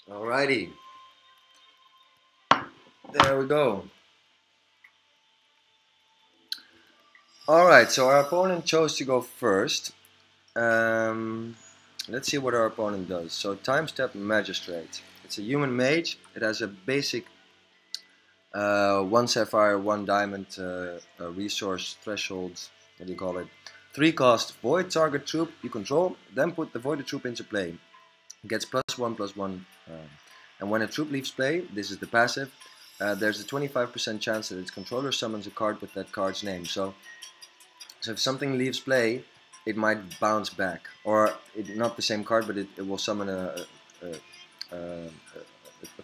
Alrighty, there we go. Alright, so our opponent chose to go first. Let's see what our opponent does. So, Time Step Magistrate. It's a human mage. It has a basic 1 sapphire, 1 diamond resource threshold. What do you call it? 3 cost. Void target troop you control, then put the voided troop into play. It gets +1/+1. And when a troop leaves play, this is the passive, there's a 25% chance that its controller summons a card with that card's name. So if something leaves play, it might bounce back, or not the same card, but it will summon a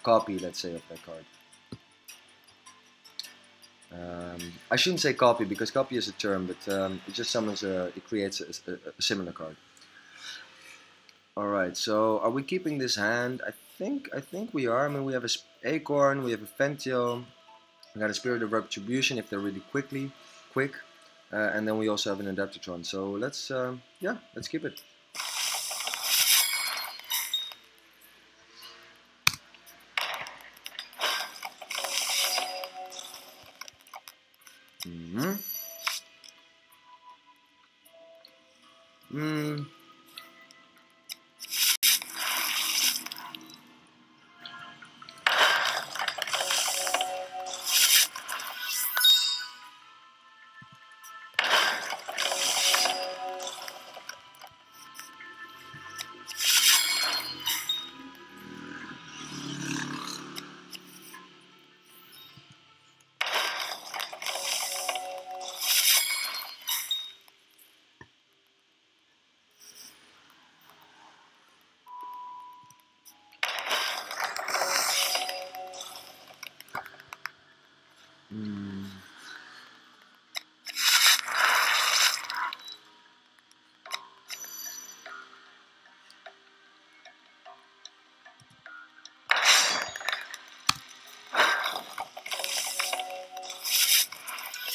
copy, let's say, of that card. I shouldn't say copy because copy is a term, but it just summons it creates a similar card. Alright, so are we keeping this hand? I think we are. I mean, we have a Acorn, we have a Fentio, we got a Spirit of Retribution if they're really quick, and then we also have an Adaptatron. So let's let's keep it.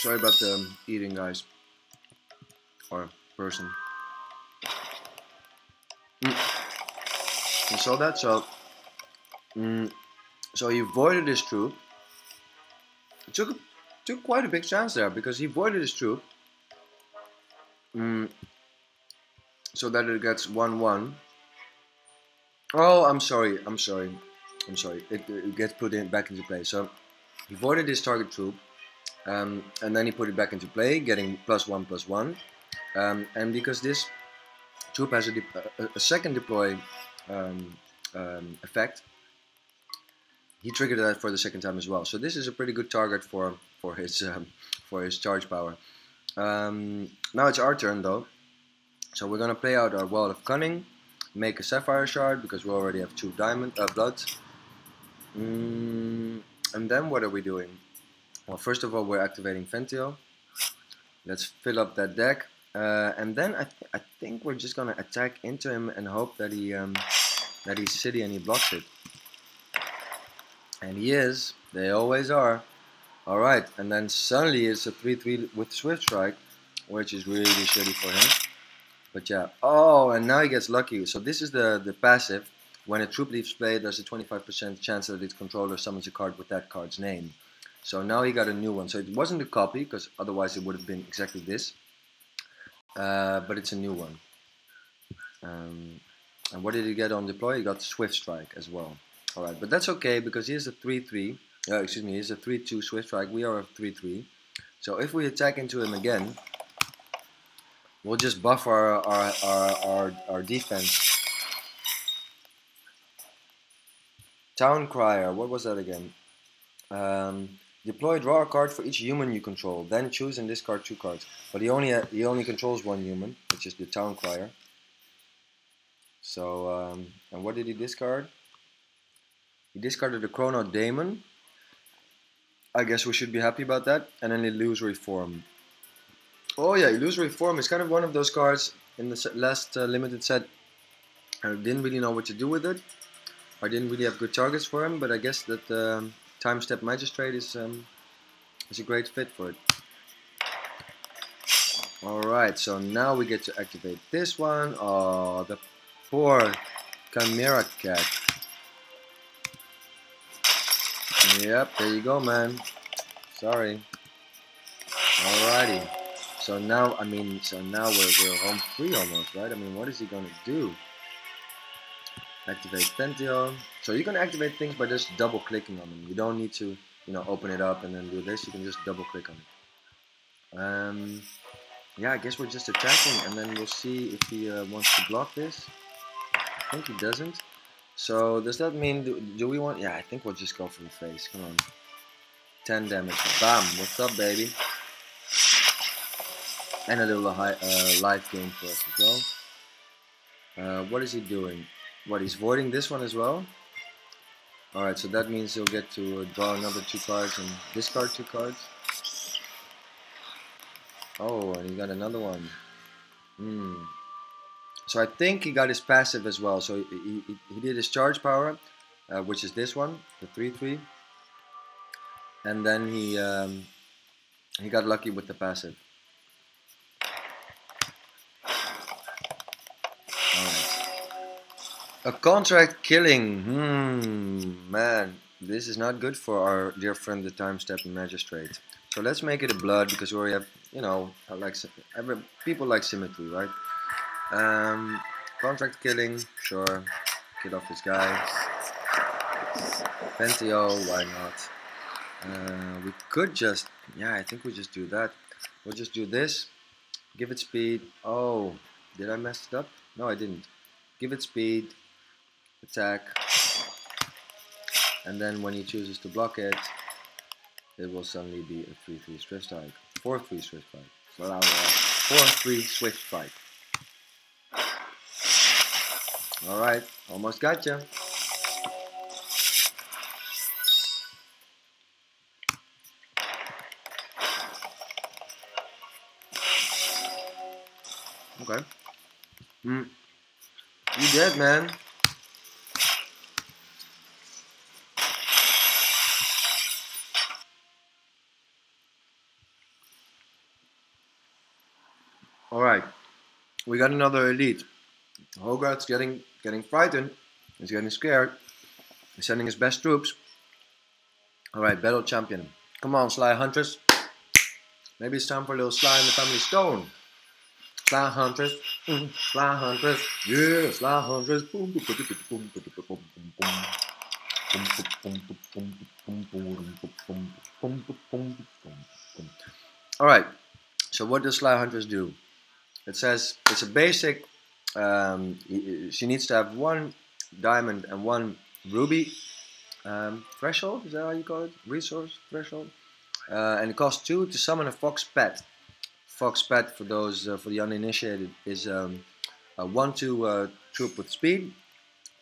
Sorry about the eating, guys, or person. You saw that? So he voided his troop. It took quite a big chance there because he voided his troop, so that it gets 1/1. Oh, I'm sorry. It gets put back into play. So he voided his target troop. And then he put it back into play, getting +1/+1. And because this troop has a second deploy effect, he triggered that for the second time as well. So this is a pretty good target for his charge power. Now it's our turn though. So we're gonna play out our Wall of Cunning, make a Sapphire Shard because we already have 2 diamond bloods. And then what are we doing? Well, first of all, we're activating Fentio. Let's fill up that deck, and then I think we're just gonna attack into him and hope that he's city and he blocks it. And he is. They always are. All right, and then suddenly it's a 3/3 with Swift Strike, which is really shitty for him. But yeah. Oh, and now he gets lucky. So this is the passive. When a troop leaves play, there's a 25% chance that its controller summons a card with that card's name. So now he got a new one. So it wasn't a copy, because otherwise it would have been exactly this. But it's a new one. And what did he get on deploy? He got Swift Strike as well. Alright, but that's okay, because he is a 3/3. He is a 3/2 Swift Strike. We are a 3/3. So if we attack into him again, we'll just buff our defense. Town Crier, what was that again? Deploy, draw a card for each human you control. Then choose and discard 2 cards. But he only controls 1 human, which is the Town Crier. So and what did he discard? He discarded the Chrono Daemon. I guess we should be happy about that. And then Illusory Form. Oh yeah, Illusory Form is kind of one of those cards in the last limited set. I didn't really know what to do with it. I didn't really have good targets for him, but I guess that Time Step Magistrate is a great fit for it. Alright, so now we get to activate this one. Oh, the poor Chimera Cat. Yep, there you go, man. Sorry. Alrighty. So now, now we're home free almost, right? I mean, what is he gonna do? Activate Pantheon. So you can activate things by just double clicking on them. You don't need to, open it up and then do this. You can just double click on it. Yeah, I guess we're just attacking, and then we'll see if he wants to block this. I think he doesn't. So does that mean, do we want, yeah, I think we'll just go for the face. Come on. 10 damage. Bam. What's up, baby? And a little life gain for us as well. What is he doing? What, he's voiding this one as well? Alright, so that means he'll get to draw another 2 cards and discard 2 cards. Oh, and he got another one. So I think he got his passive as well. So he did his charge power, which is this one, the 3/3. And then he got lucky with the passive. A contract killing. Man, this is not good for our dear friend the time stepping magistrate. So let's make it a blood because we already have, people like symmetry, right? Contract killing, sure. Kill off this guy. Pentio, why not? We could just, yeah, I think we just do that. We'll just do this. Give it speed. Oh, did I mess it up? No, I didn't. Give it speed. Attack, and then when he chooses to block it, it will suddenly be a 3/3 Swift Strike, 4/3 Swift Strike, 4/3 Swift Strike. All right, almost gotcha. Okay. You dead, man. Alright, we got another elite. Hogarth's getting frightened. He's getting scared. He's sending his best troops. Alright, battle champion. Come on, Sly Hunters. Maybe it's time for a little Sly in the Family Stone. Sly Hunters. Sly Hunters. Yeah, Sly Hunters. Alright, so what does Sly Hunters do? It says it's a basic, she needs to have 1 diamond and 1 ruby threshold, is that how you call it? Resource threshold. And it costs 2 to summon a fox pet. Fox pet, for those, for the uninitiated, is a 1/2 troop with speed.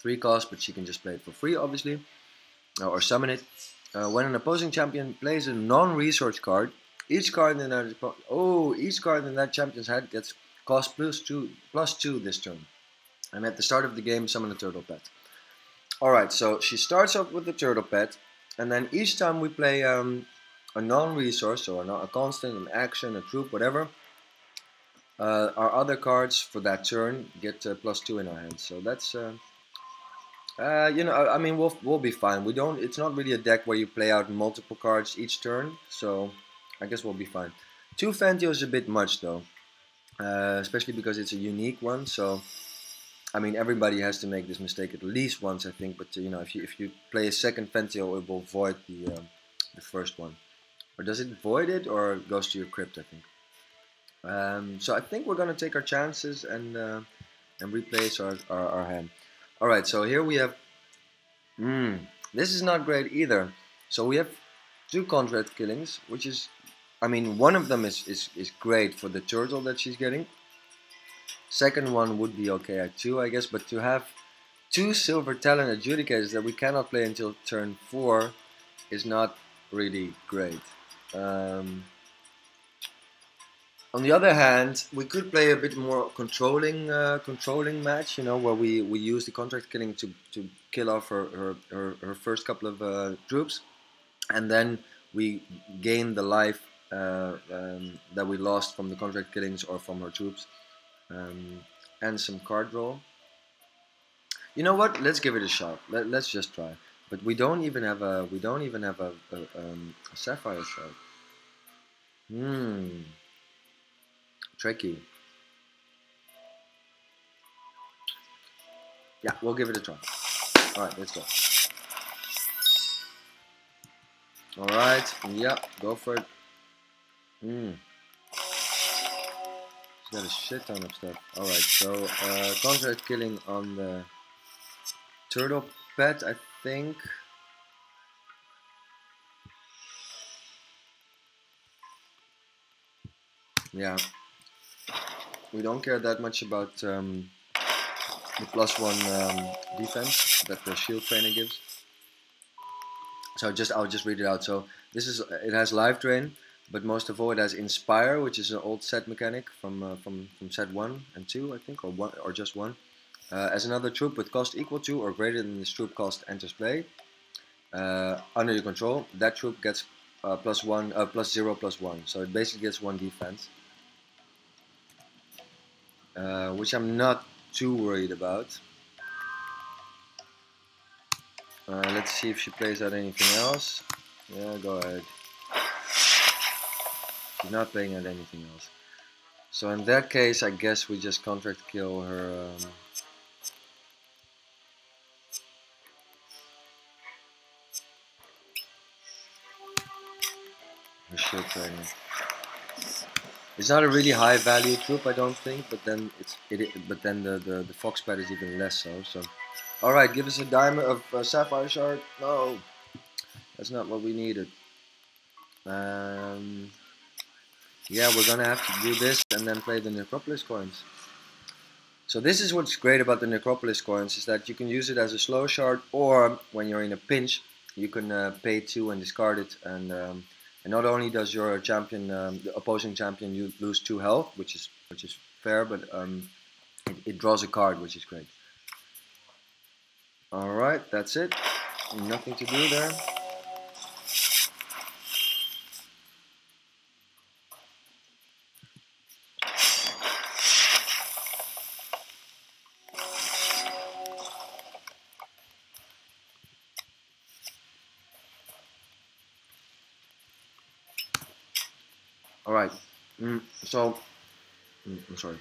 3 cost, but she can just play it for free, obviously, or summon it. When an opposing champion plays a non-resource card, each card in that champion's hand gets cost +2 this turn. And at the start of the game, summon a turtle pet. Alright, so she starts off with the turtle pet, and then each time we play a non-resource, so a constant, an action, a troop, whatever, our other cards for that turn get +2 in our hands. So that's, I mean, we'll be fine. It's not really a deck where you play out multiple cards each turn, so I guess we'll be fine. 2 Fantio is a bit much though, especially because it's a unique one. So, I mean, everybody has to make this mistake at least once, I think. But if you play a second Fantio, it will void the first one, or does it void it, or it goes to your crypt? I think. So I think we're gonna take our chances and replace our hand. All right, so here we have. This is not great either. So we have 2 contract killings, which is, I mean, one of them is great for the turtle that she's getting. Second one would be okay at 2, I guess, but to have 2 silver talent adjudicators that we cannot play until turn 4 is not really great. On the other hand, we could play a bit more controlling match, where we use the contract killing to kill off her first couple of troops, and then we gain the life that we lost from the contract killings or from her troops, and some card draw. You know what? Let's give it a shot. Let's just try. But we don't even have a sapphire shard. Tricky. Yeah, we'll give it a try. Alright, let's go. Alright, yeah, go for it. She's got a shit ton of stuff. Alright, so contract killing on the turtle pet, I think. Yeah, we don't care that much about the +1 defense that the shield trainer gives. So I'll just read it out. So it has life drain, but most of all it has inspire, which is an old set mechanic from set 1 and 2, I think, or just 1. As another troop with cost equal to or greater than this troop cost enters play under your control, that troop gets +1, +0/+1. So it basically gets 1 defense, which I'm not too worried about. Let's see if she plays out anything else. Yeah, go ahead. She's not playing out anything else. So in that case, I guess we just contract kill her. Her shield trainer. It's not a really high value troop, I don't think, but then the fox pet is even less so. So, all right, give us a diamond of sapphire shard. No, that's not what we needed. Yeah, we're gonna have to do this and then play the Necropolis coins. So this is what's great about the Necropolis coins, is that you can use it as a slow shard, or when you're in a pinch, you can pay 2 and discard it, and not only does your champion, the opposing champion, you lose 2 health, which is fair, but it draws a card, which is great. All right, that's it. Nothing to do there. All right. I'm sorry.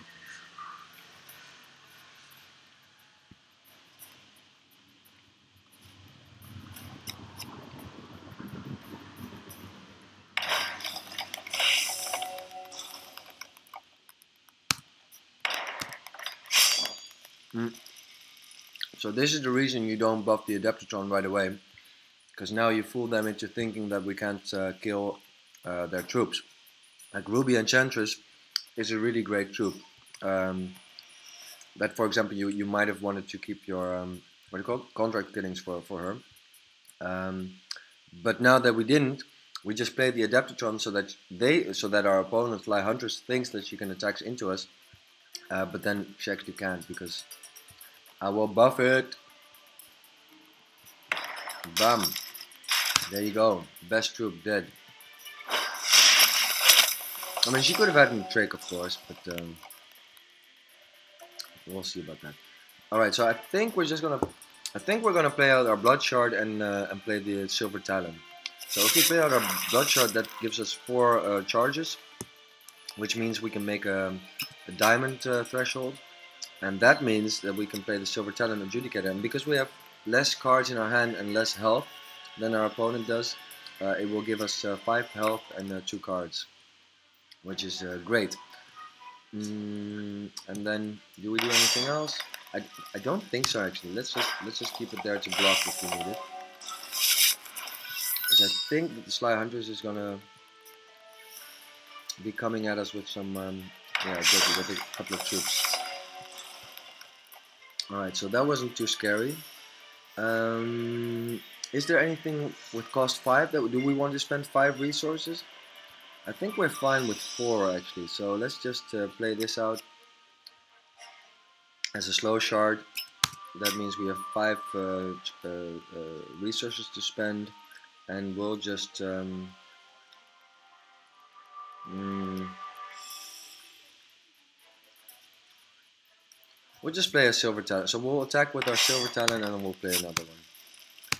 So this is the reason you don't buff the Adeptatron right away, because now you fool them into thinking that we can't kill their troops. Like Ruby Enchantress is a really great troop. That, for example, you might have wanted to keep your what do you call it? Contract killings for her. But now that we didn't, we just played the Adeptatron so that our opponent Fly Huntress thinks that she can attack into us, but then she actually can't, because I will buff it. Bam. There you go. Best troop dead. I mean, she could have had a trick, of course, but we'll see about that. All right, so I think we're gonna play out our Blood Shard and play the Silver Talon. So if we play out our Blood Shard, that gives us 4 charges, which means we can make a diamond threshold, and that means that we can play the Silver Talon Adjudicator. And because we have less cards in our hand and less health than our opponent does, it will give us 5 health and 2 cards, which is great. And then, do we do anything else? I don't think so, actually. Let's just keep it there to block if we need it, because I think that the Sly Huntress is gonna be coming at us with some yeah, exactly, with a couple of troops. Alright, so that wasn't too scary. Is there anything with cost 5 do we want to spend 5 resources? I think we're fine with 4, actually, so let's just play this out as a slow shard. That means we have 5 resources to spend, and we'll just we'll just play a Silver Talon. So we'll attack with our Silver Talon and then we'll play another one.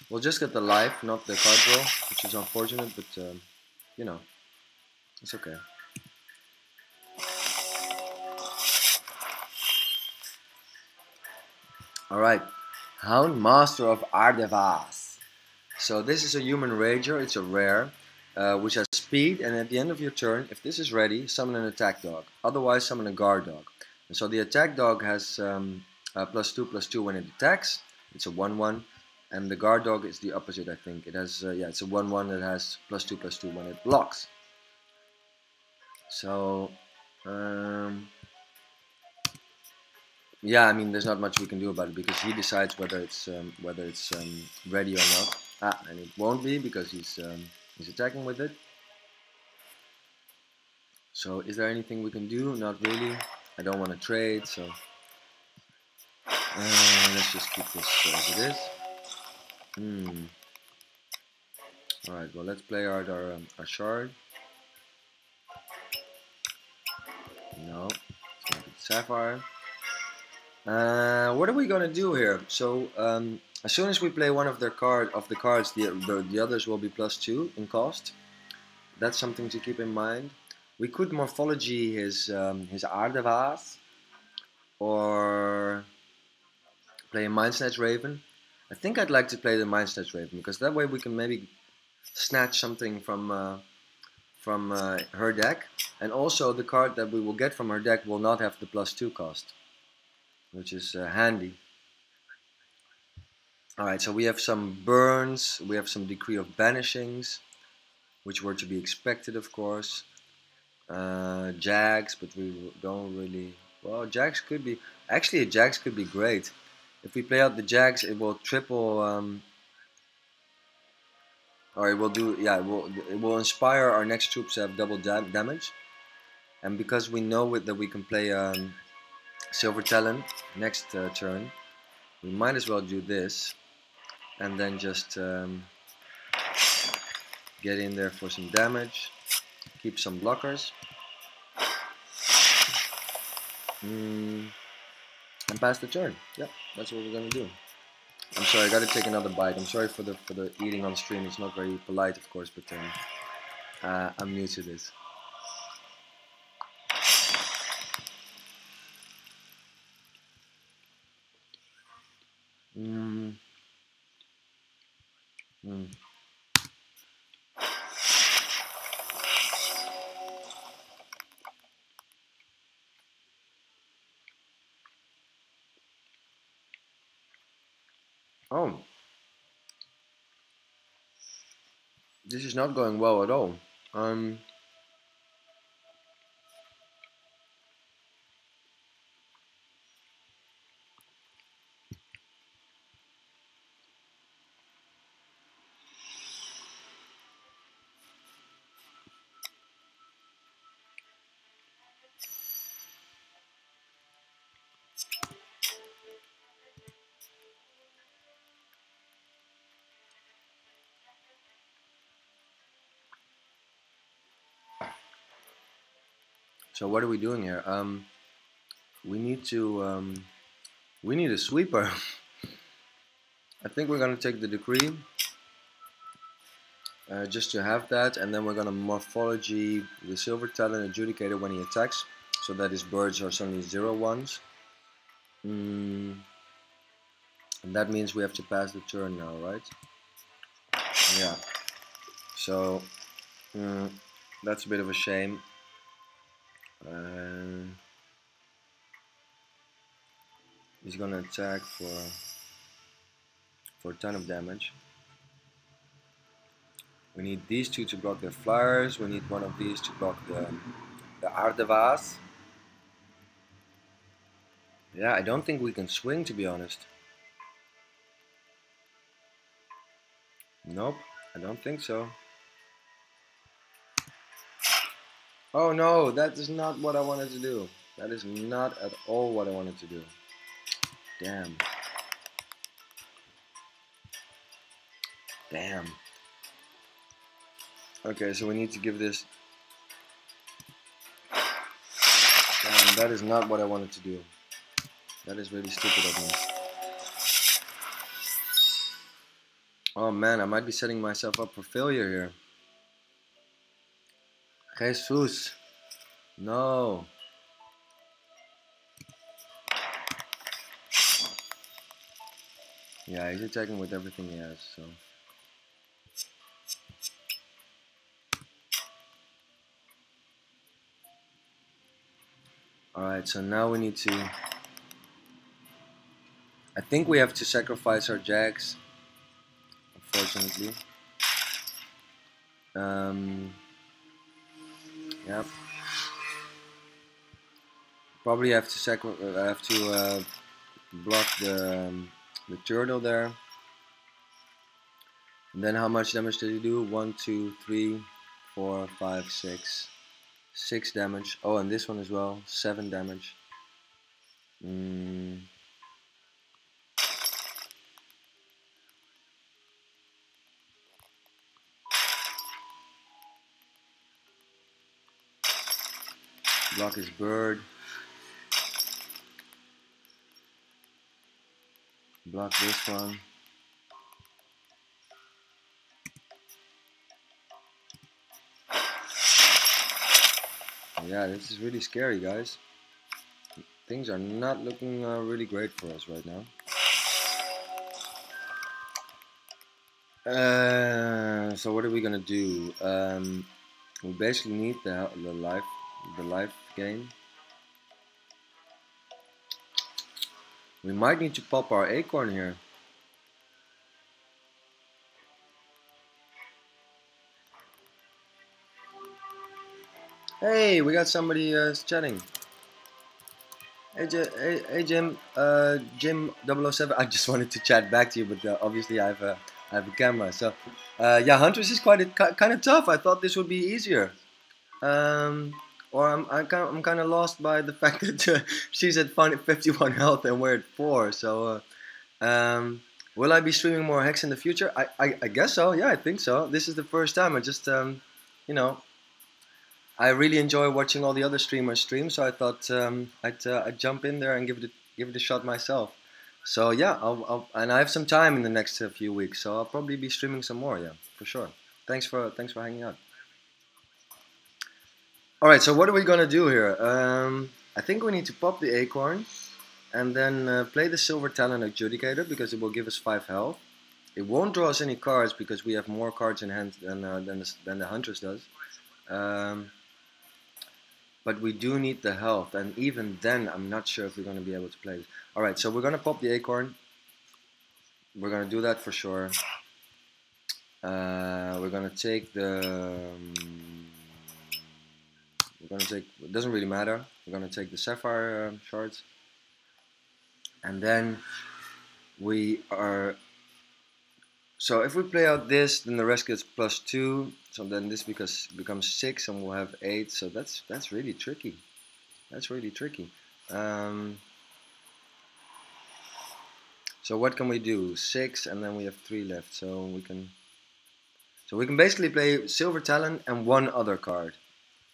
We'll just get the life, not the card draw, which is unfortunate, but you know, it's okay. Alright, Hound Master of Ardevas. So this is a human rager, it's a rare, which has speed, and at the end of your turn, if this is ready, summon an attack dog. Otherwise, summon a guard dog. And so the attack dog has +2/+2 when it attacks. It's a 1/1. And the guard dog is the opposite, I think. It has, yeah, it's a 1/1 that has +2/+2 when it blocks. So, yeah, I mean, there's not much we can do about it because he decides whether it's ready or not. And it won't be because he's attacking with it. So, is there anything we can do? Not really. I don't want to trade, so let's just keep this as it is. Alright, well, let's play out our shard. No, let's make it sapphire. What are we gonna do here? So as soon as we play one of the cards, the others will be +2 in cost. That's something to keep in mind. We could morphology his Ardevas, or play a Mind Snatch Raven. I think I'd like to play the Mind Snatch Raven because that way we can maybe snatch something from her deck, and also the card that we will get from her deck will not have the +2 cost, which is handy. Alright, so we have some burns, we have some decree of banishings, which were to be expected, of course. Jags, but we don't really. Well, Jags could be. Actually, Jags could be great. If we play out the Jags, it will triple. Or it will do. Yeah, it will inspire our next troops to have double damage. And because we know that we can play Silver Talon next turn, we might as well do this, and then just get in there for some damage, keep some blockers, and pass the turn. Yeah, that's what we're gonna do. I'm sorry, I gotta take another bite. I'm sorry for the eating on stream. It's not very polite, of course, but I'm new to this. Oh, this is not going well at all. So what are we doing here? We need to we need a sweeper. I think we're gonna take the decree just to have that, and then we're gonna morphology the Silver Talon Adjudicator when he attacks, so that his birds are suddenly 0/1s. And that means we have to pass the turn now, right? Yeah. So that's a bit of a shame. He's gonna attack for a ton of damage. We need these two to block their flyers. We need one of these to block the Ardevas. Yeah, I don't think we can swing, to be honest. Nope, I don't think so. Oh no, that is not what I wanted to do. That is not at all what I wanted to do. Damn. Damn. Okay, so we need to give this. Damn, that is not what I wanted to do. That is really stupid of me. Oh man, I might be setting myself up for failure here. Jesus. No. Yeah, he's attacking with everything he has, so. Alright, so now we need to... I think we have to sacrifice our jacks, unfortunately. Yeah. Probably have to block the turtle there. And then how much damage did he do? 1, 2, 3, 4, 5, 6. 6 damage. Oh, and this one as well. 7 damage. Block his bird. Block this one. Yeah, this is really scary, guys. Things are not looking really great for us right now. So what are we gonna do? We basically need the life gain. We might need to pop our acorn here. Hey, we got somebody chatting. Hey Jim, Jim 007. I just wanted to chat back to you, but obviously I have a camera. So yeah, Huntress is kind of tough. I thought this would be easier. Or I'm kind of lost by the fact that she's at 51 health and we're at 4. So will I be streaming more Hex in the future? I guess so. Yeah, I think so. This is the first time. I just you know, I really enjoy watching all the other streamers stream, so I thought I'd jump in there and give it a shot myself. So yeah, and I have some time in the next few weeks, so I'll probably be streaming some more. Yeah, for sure. Thanks for hanging out. All right, so what are we gonna do here? I think we need to pop the acorn, and then play the silver talent adjudicator because it will give us 5 health. It won't draw us any cards because we have more cards in hand than the Huntress does. But we do need the health, and even then I'm not sure if we're going to be able to play this. Alright, so we're going to pop the acorn. We're going to do that for sure. We're going to take the... we're going to take... It doesn't really matter. We're going to take the sapphire shards. And then we are... So if we play out this, then the rest gets +2. So then this becomes 6, and we'll have 8. So that's really tricky. That's really tricky. So what can we do? 6, and then we have 3 left. So we can basically play Silver Talon and 1 other card.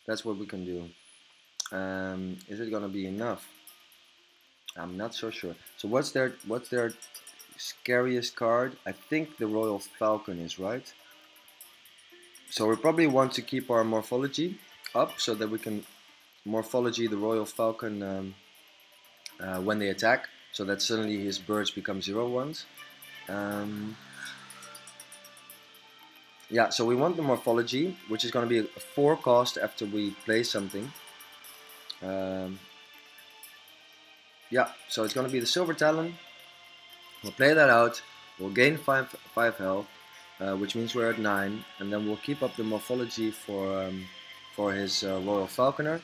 That's what we can do. Is it gonna be enough? I'm not so sure. So what's their scariest card? I think the Royal Falcon is, right? So we probably want to keep our morphology up so that we can morphology the Royal Falcon when they attack, so that suddenly his birds become 0/1s. Yeah, so we want the morphology, which is going to be a 4 cost after we play something. Yeah, so it's going to be the Silver Talon. We'll play that out. We'll gain 5 health, which means we're at 9, and then we'll keep up the morphology for his Royal Falconer.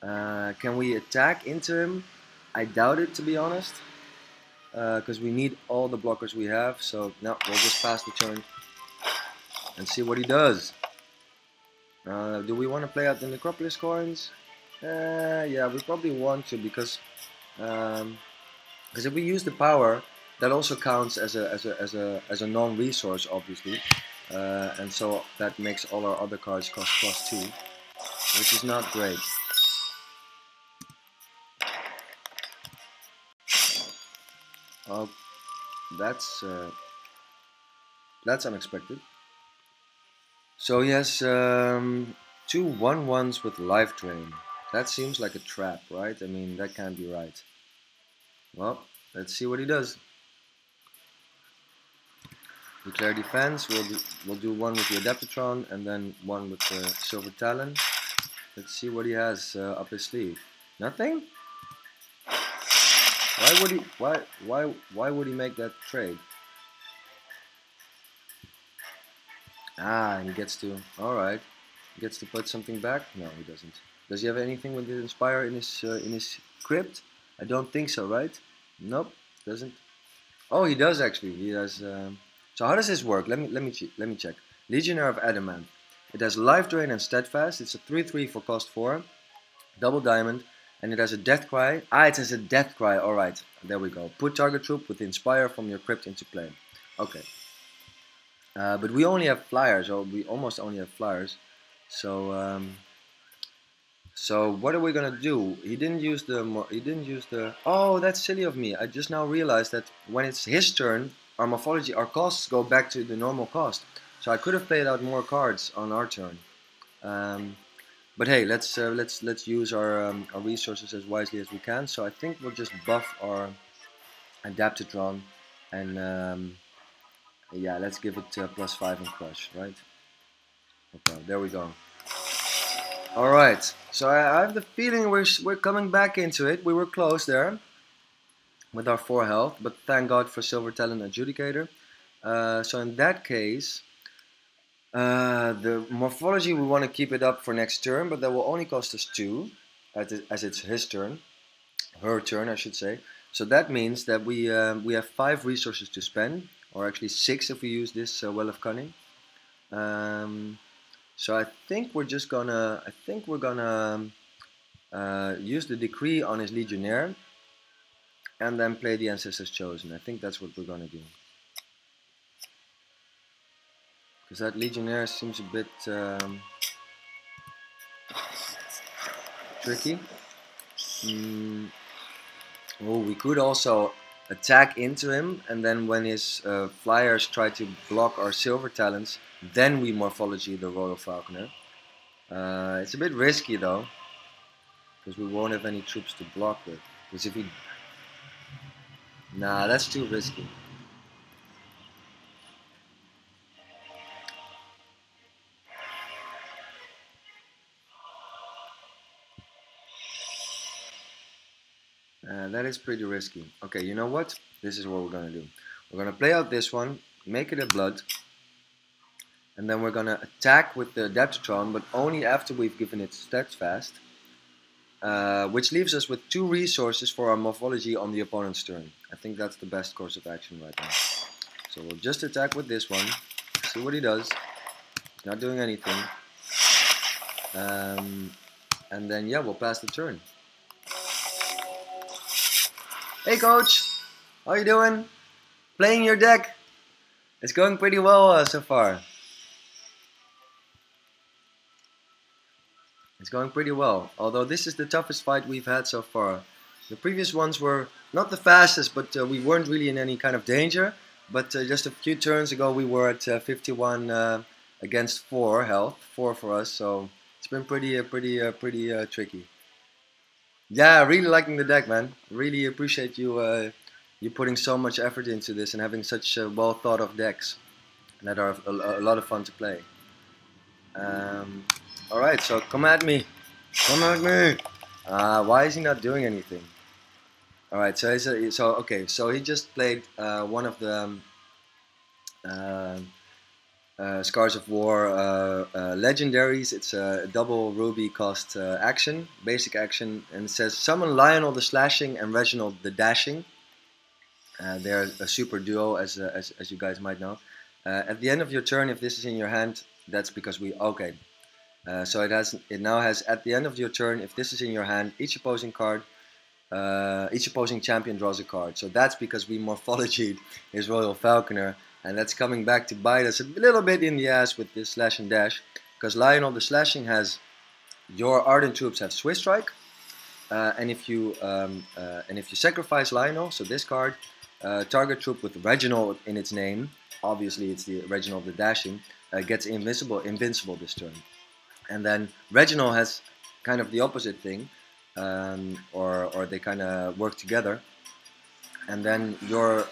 Can we attack into him? I doubt it, to be honest, because we need all the blockers we have. So now we'll just pass the turn and see what he does. Do we want to play out the Necropolis coins? Yeah, we probably want to, because if we use the power, that also counts as a non-resource, obviously, and so that makes all our other cards cost +2, which is not great. Oh, that's That's unexpected. So he has 2 1/1s with life drain. That seems like a trap, right? I mean, that can't be right. Well, let's see what he does. Declare defense. We'll do one with the Adaptatron and then one with the Silver Talon. Let's see what he has up his sleeve. Nothing? Why would he make that trade? Ah, and he gets to, alright. He gets to put something back? No, he doesn't. Does he have anything with the Inspire in his crypt? I don't think so, right? Nope, doesn't. Oh, he does actually. He has. So how does this work? Let me check. Legionnaire of Adamant. It has Life Drain and Steadfast. It's a 3/3 for cost 4, double diamond, and it has a Death Cry. Ah, it has a Death Cry. All right, there we go. Put target troop with Inspire from your crypt into play. Okay. But we only have flyers, or we almost only have flyers. So so what are we gonna do? He didn't use the. Oh, that's silly of me. I just now realized that when it's his turn, our morphology, our costs go back to the normal cost. So I could have played out more cards on our turn. But hey, let's use our resources as wisely as we can. So I think we'll just buff our Adaptatron, and yeah, let's give it +5 in crush, right? Okay, there we go. All right, so I have the feeling we're coming back into it. We were close there with our 4 health, but thank God for Silver Talon Adjudicator. So in that case, the morphology, we want to keep it up for next turn, but that will only cost us 2, as it's his turn, her turn, I should say. So that means that we have 5 resources to spend, or actually 6 if we use this Well of Cunning. So I think we're just gonna, use the Decree on his Legionnaire, and then play the Ancestors Chosen. I think that's what we're gonna do. Because that Legionnaire seems a bit tricky. Oh, we could also attack into him, and then when his flyers try to block our Silver Talons, then we morphology the Royal Falconer. It's a bit risky though, because we won't have any troops to block with. Because if he... Nah, that's too risky. That is pretty risky. Okay, you know what? This is what we're gonna do. We're gonna play out this one, make it a blood, and then we're gonna attack with the Adaptatron, but only after we've given it Steadfast, which leaves us with 2 resources for our morphology on the opponent's turn. I think that's the best course of action right now. So we'll just attack with this one, see what he does. He's not doing anything, and then yeah, we'll pass the turn. Hey coach, how you doing? Playing your deck? It's going pretty well so far. It's going pretty well, although this is the toughest fight we've had so far. The previous ones were not the fastest, but we weren't really in any kind of danger. But just a few turns ago we were at 51 against 4 health, 4 for us, so it's been pretty tricky. Yeah, really liking the deck, man. Really appreciate you you putting so much effort into this and having such well thought of decks that are a lot of fun to play. Alright, so come at me. Come at me. Why is he not doing anything? Alright, so okay, so he just played one of the Scars of War legendaries. It's a double ruby cost action, basic action, and it says summon Lionel the Slashing and Reginald the Dashing. They're a super duo, as you guys might know. At the end of your turn, if this is in your hand, that's because we okay. So it now has at the end of your turn, if this is in your hand, each opposing champion draws a card. So that's because we morphologied his Royal Falconer. And that's coming back to bite us a little bit in the ass with this slash and dash, because Lionel the Slashing has your Ardent troops have Swiss Strike, and if you sacrifice Lionel, so this card, target troop with Reginald in its name obviously it's the Reginald the Dashing, gets invincible this turn. And then Reginald has kind of the opposite thing, or they kind of work together. And then your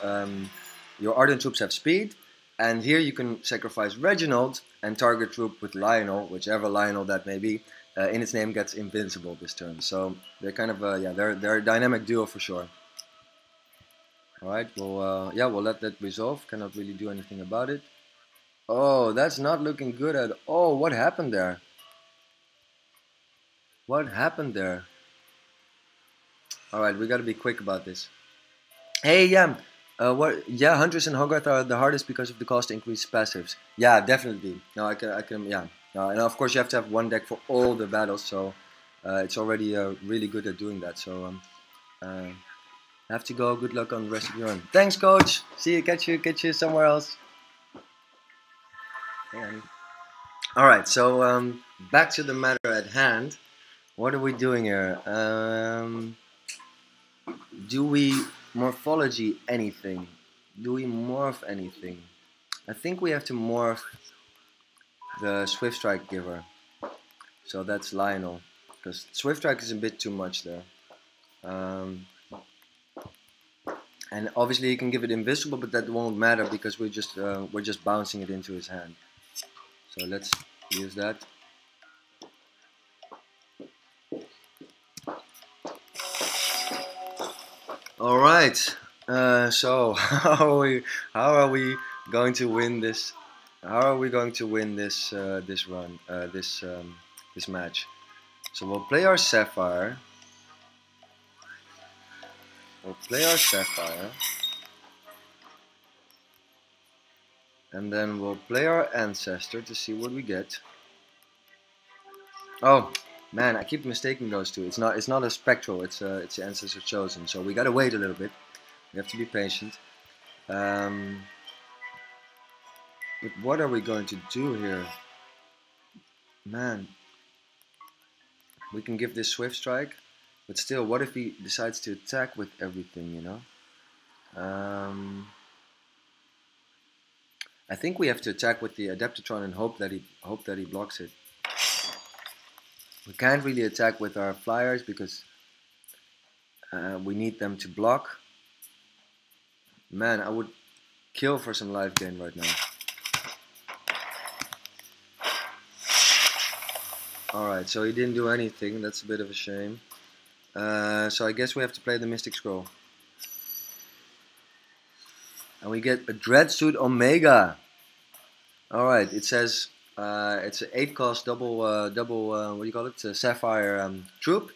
Ardent troops have speed, and here you can sacrifice Reginald and target troop with Lionel, whichever Lionel that may be, in its name gets invincible this turn. So they're kind of they're a dynamic duo for sure. All right, we'll let that resolve. Cannot really do anything about it. Oh, that's not looking good at all. What happened there? What happened there? All right, we got to be quick about this. Hey, yeah. Yeah, Hunters and Hogarth are the hardest because of the cost to increase passives. Yeah, definitely. No, I can, yeah. And of course you have to have one deck for all the battles, so it's already really good at doing that. So have to go. Good luck on the rest of your run. Thanks, coach. See you. Catch you somewhere else. Hey, all right. So back to the matter at hand. What are we doing here? Do we morphology anything? Do we morph anything? I think we have to morph the Swift Strike giver. So that's Lionel, because Swift Strike is a bit too much there. And obviously you can give it invisible, but that won't matter because we're just bouncing it into his hand. So let's use that. All right. So how are we going to win this? How are we going to win this this run? This match. So we'll play our Sapphire. We'll play our Sapphire. And then we'll play our Ancestor to see what we get. Oh man, I keep mistaking those two. It's not a Spectral. It's the Ancestor Chosen. So we gotta wait a little bit. We have to be patient. But what are we going to do here? Man, we can give this Swift Strike, but still, what if he decides to attack with everything, you know? I think we have to attack with the Adeptatron and hope that he blocks it. We can't really attack with our flyers because we need them to block. Man, I would kill for some life gain right now. Alright, so he didn't do anything. That's a bit of a shame. So I guess we have to play the Mystic Scroll. And we get a Dreadsuit Omega. Alright, it says it's an 8 cost double what do you call it? Sapphire troop.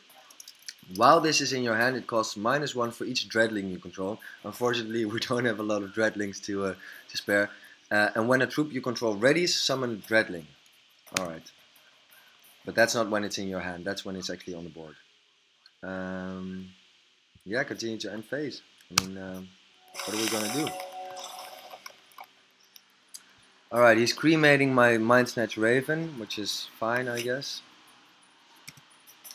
While this is in your hand, it costs -1 for each Dreadling you control. Unfortunately, we don't have a lot of Dreadlings to spare. And when a troop you control readies, summon a Dreadling. Alright. But that's not when it's in your hand, that's when it's actually on the board. Yeah, continue to end phase. I mean, what are we gonna do? Alright, he's cremating my Mind Snatch Raven, which is fine, I guess.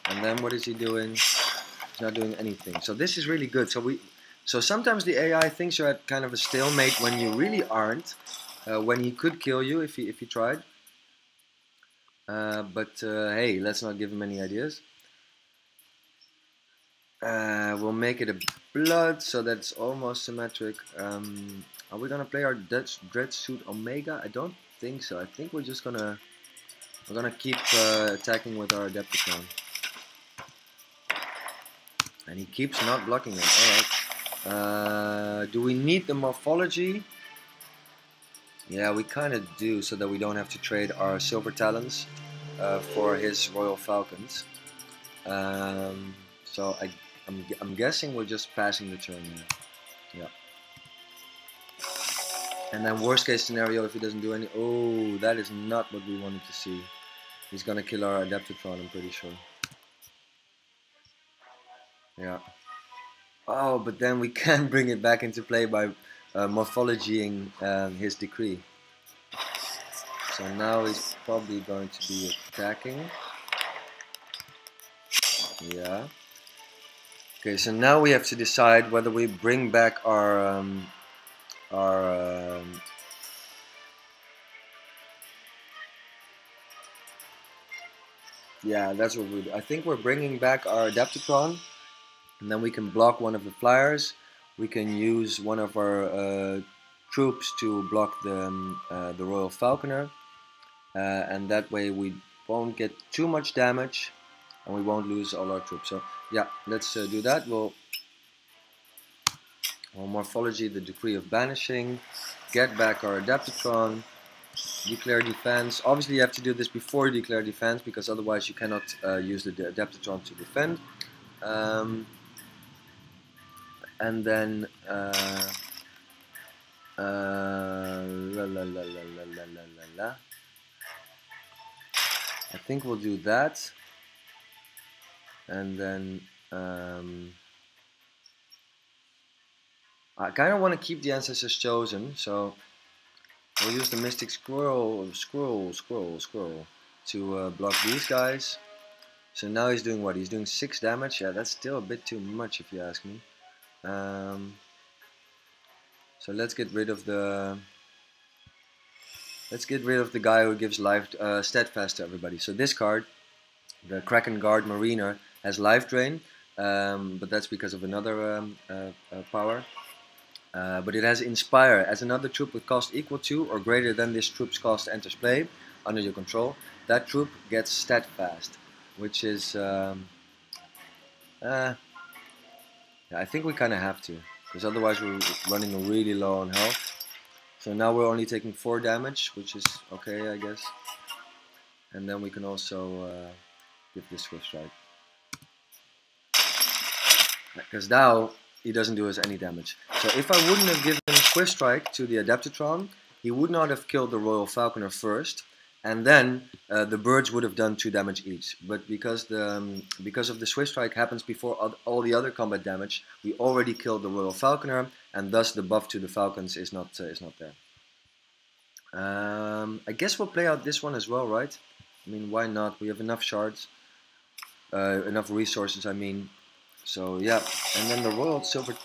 And then what is he doing? He's not doing anything. So this is really good. So sometimes the AI thinks you're at kind of a stalemate when you really aren't. When he could kill you if he tried. But hey, let's not give him any ideas. We'll make it a blood, so that's almost symmetric. Are we gonna play our Dreadsuit Omega? I don't think so. I think we're just gonna keep attacking with our Adepticon. And he keeps not blocking it. Alright. Do we need the morphology? Yeah, we kind of do, so that we don't have to trade our Silver Talons for his Royal Falcons. So I'm guessing we're just passing the turn here. Yeah. And then worst case scenario, if he doesn't do any... Oh, that is not what we wanted to see. He's gonna kill our Adeptatron, I'm pretty sure. Yeah. Oh, but then we can bring it back into play by morphologying his decree. So now he's probably going to be attacking. Yeah. Okay, so now we have to decide whether we bring back our Yeah, that's what we do. I think we're bringing back our Adaptatron, and then we can block one of the flyers. We can use one of our troops to block the Royal Falconer, and that way we won't get too much damage, and we won't lose all our troops. So yeah, let's do that. We'll morphology, the decree of banishing, get back our Adaptatron, declare defense. Obviously you have to do this before you declare defense, because otherwise you cannot use the Adaptatron to defend. And then I think we'll do that, and then I kind of want to keep the Ancestors Chosen, so we'll use the Mystic Scroll to block these guys. So now he's doing what? He's doing 6 damage. Yeah, that's still a bit too much if you ask me. So let's get rid of the guy who gives life steadfast to everybody. So this card, the Kraken Guard Mariner, has life drain, but that's because of another power. But it has Inspire. As another troop with cost equal to or greater than this troop's cost enters play under your control, that troop gets steadfast, which is yeah, I think we kind of have to, because otherwise we're running really low on health. So now we're only taking 4 damage, which is okay, I guess. And then we can also give this Swift Strike, because now he doesn't do us any damage. So if I wouldn't have given Swift Strike to the Adaptatron, he would not have killed the Royal Falconer first, and then the birds would have done 2 damage each. But because of the Swift Strike happens before all the other combat damage, we already killed the Royal Falconer, and thus the buff to the Falcons is not there. I guess we'll play out this one as well, right? I mean, why not? We have enough shards, enough resources, I mean. So yeah, and then the Royal Silver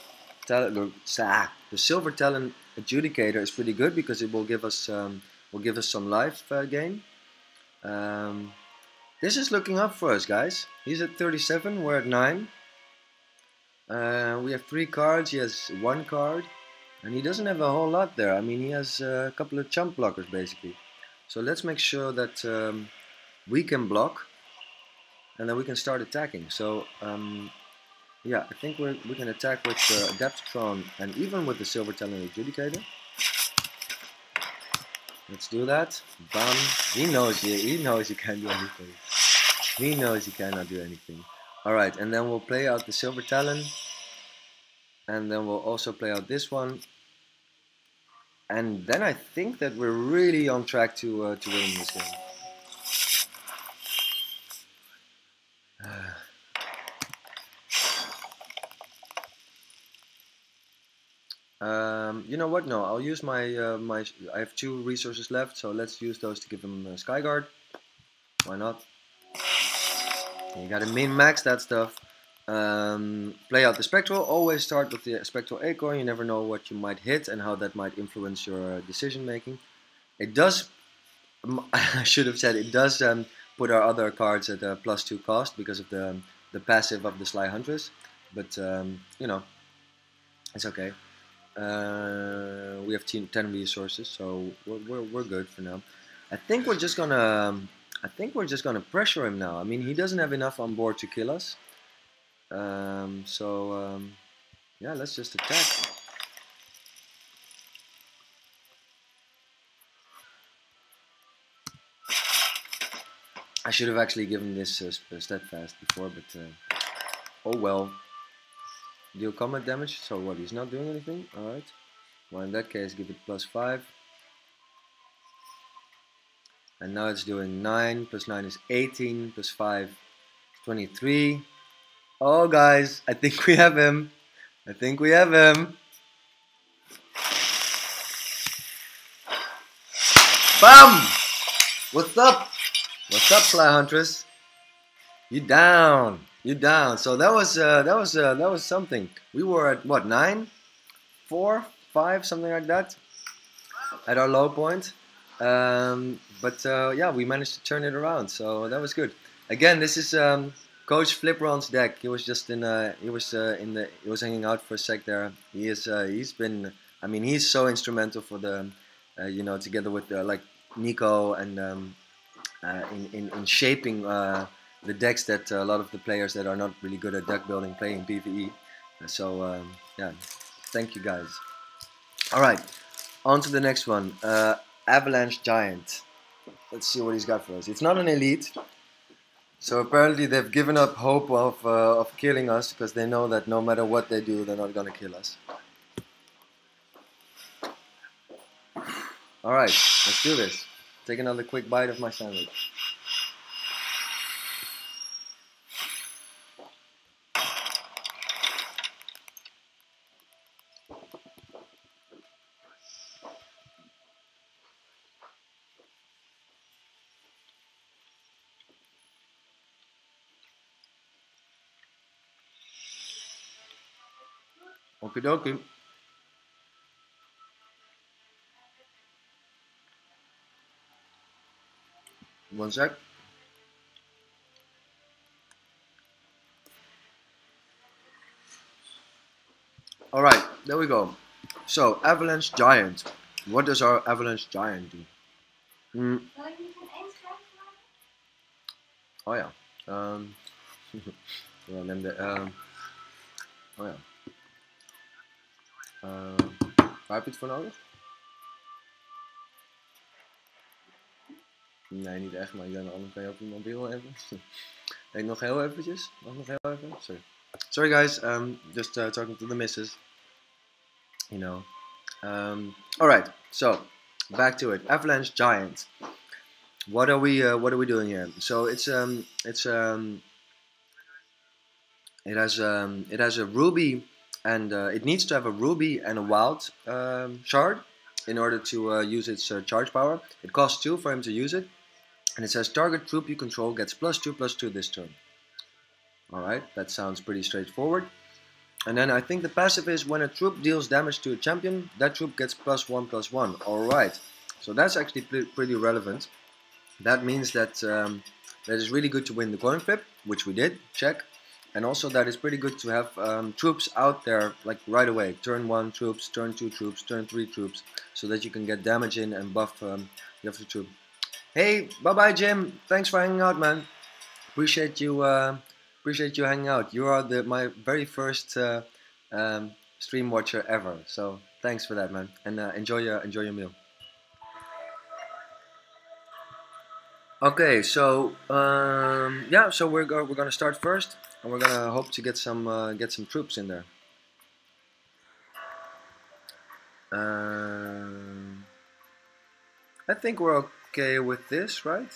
Talon, the Silver Talon Adjudicator is pretty good, because it will give us some life gain. This is looking up for us, guys. He's at 37, we're at 9. We have 3 cards, he has 1 card, and he doesn't have a whole lot there. I mean, he has a couple of chump blockers basically. So let's make sure that we can block, and then we can start attacking. So yeah, I think we can attack with the Adaptatron and even with the Silver Talon Adjudicator. Let's do that. Bam. He knows you can't do anything. He knows you cannot do anything. Alright, and then we'll play out the Silver Talon. And then we'll also play out this one. And then I think that we're really on track to winning this game. You know what? No, I'll use my I have 2 resources left, so let's use those to give him Skyguard. Why not? You gotta min-max that stuff. Play out the Spectral. Always start with the Spectral Acorn. You never know what you might hit and how that might influence your decision making. It does. I should have said it does put our other cards at a +2 cost because of the passive of the Sly Huntress, but you know, it's okay. We have 10 resources, so we're good for now. I think we're just gonna pressure him now. I mean, he doesn't have enough on board to kill us. Yeah, let's just attack. I should have actually given this steadfast before, but oh well. Deal combat damage, so what, he's not doing anything? Alright. Well, in that case, give it +5. And now it's doing 9, +9 is 18, +5 is 23. Oh, guys, I think we have him. I think we have him. BAM! What's up? What's up, Sly Huntress? You down? You down? So that was something. We were at what, 9, 4, 5, something like that, at our low point. But yeah, we managed to turn it around. So that was good. Again, this is CoachFliperon's deck. He was just in he was hanging out for a sec there. He's been, I mean, he's so instrumental for the you know, together with like Nico and in shaping the decks that a lot of the players that are not really good at deck building play in PvE. So yeah, thank you guys. All right, on to the next one. Avalanche Giant. Let's see what he's got for us. It's not an elite. So apparently they've given up hope of killing us because they know that no matter what they do, they're not gonna kill us. All right, let's do this. Take another quick bite of my sandwich. Okie dokie. One sec. Alright, there we go. So, Avalanche Giant. What does our Avalanche Giant do? Oh ja. Ja, neem de, oh ja. Waar heb je het voor nodig? Nee, niet echt, maar anders kan je op je mobiel even. Denk nog heel eventjes. Nog heel even. Sorry guys, just talking to the missus. You know. Alright, so back to it. Avalanche Giant. What are we doing here? So it has a ruby and it needs to have a ruby and a wild shard in order to use its charge power. It costs 2 for him to use it, and it says target troop you control gets +2/+2 this turn. Alright, that sounds pretty straightforward. And then I think the passive is when a troop deals damage to a champion, that troop gets +1/+1. Alright, so that's actually pretty relevant. That means that that is really good to win the coin flip, which we did, check. And also that is pretty good to have troops out there like right away. Turn 1 troops, turn 2 troops, turn 3 troops, so that you can get damage in and buff the other troop. Hey, bye-bye Jim, thanks for hanging out, man. Appreciate you hanging out. You are my very first stream watcher ever, so thanks for that, man. And enjoy your meal. Okay, so yeah, so we're gonna start first, and we're gonna hope to get some troops in there. I think we're okay with this, right?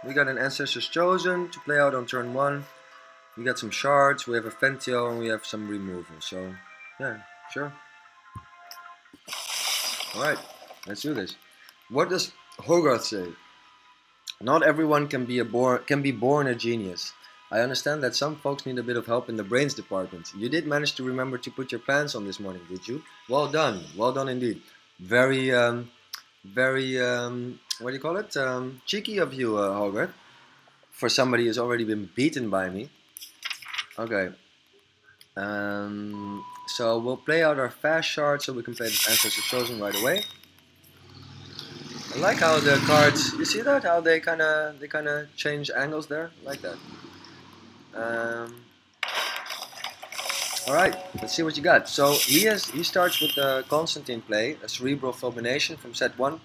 We got an Ancestors Chosen to play out on turn 1. We got some shards, we have a Fentio, and we have some removal. So yeah, sure. Alright, let's do this. What does Hogarth say? Not everyone can be born a genius. I understand that some folks need a bit of help in the brains department. You did manage to remember to put your pants on this morning, did you? Well done indeed. Very, what do you call it? Cheeky of you, Hogarth. For somebody who's already been beaten by me. Okay. So we'll play out our fast shard so we can play this Ancestors Chosen right away. I like how the cards, you see that? How they kinda change angles there? I like that. Alright, let's see what you got. So he starts with the Constantine play, a Cerebral Fulmination from set 1.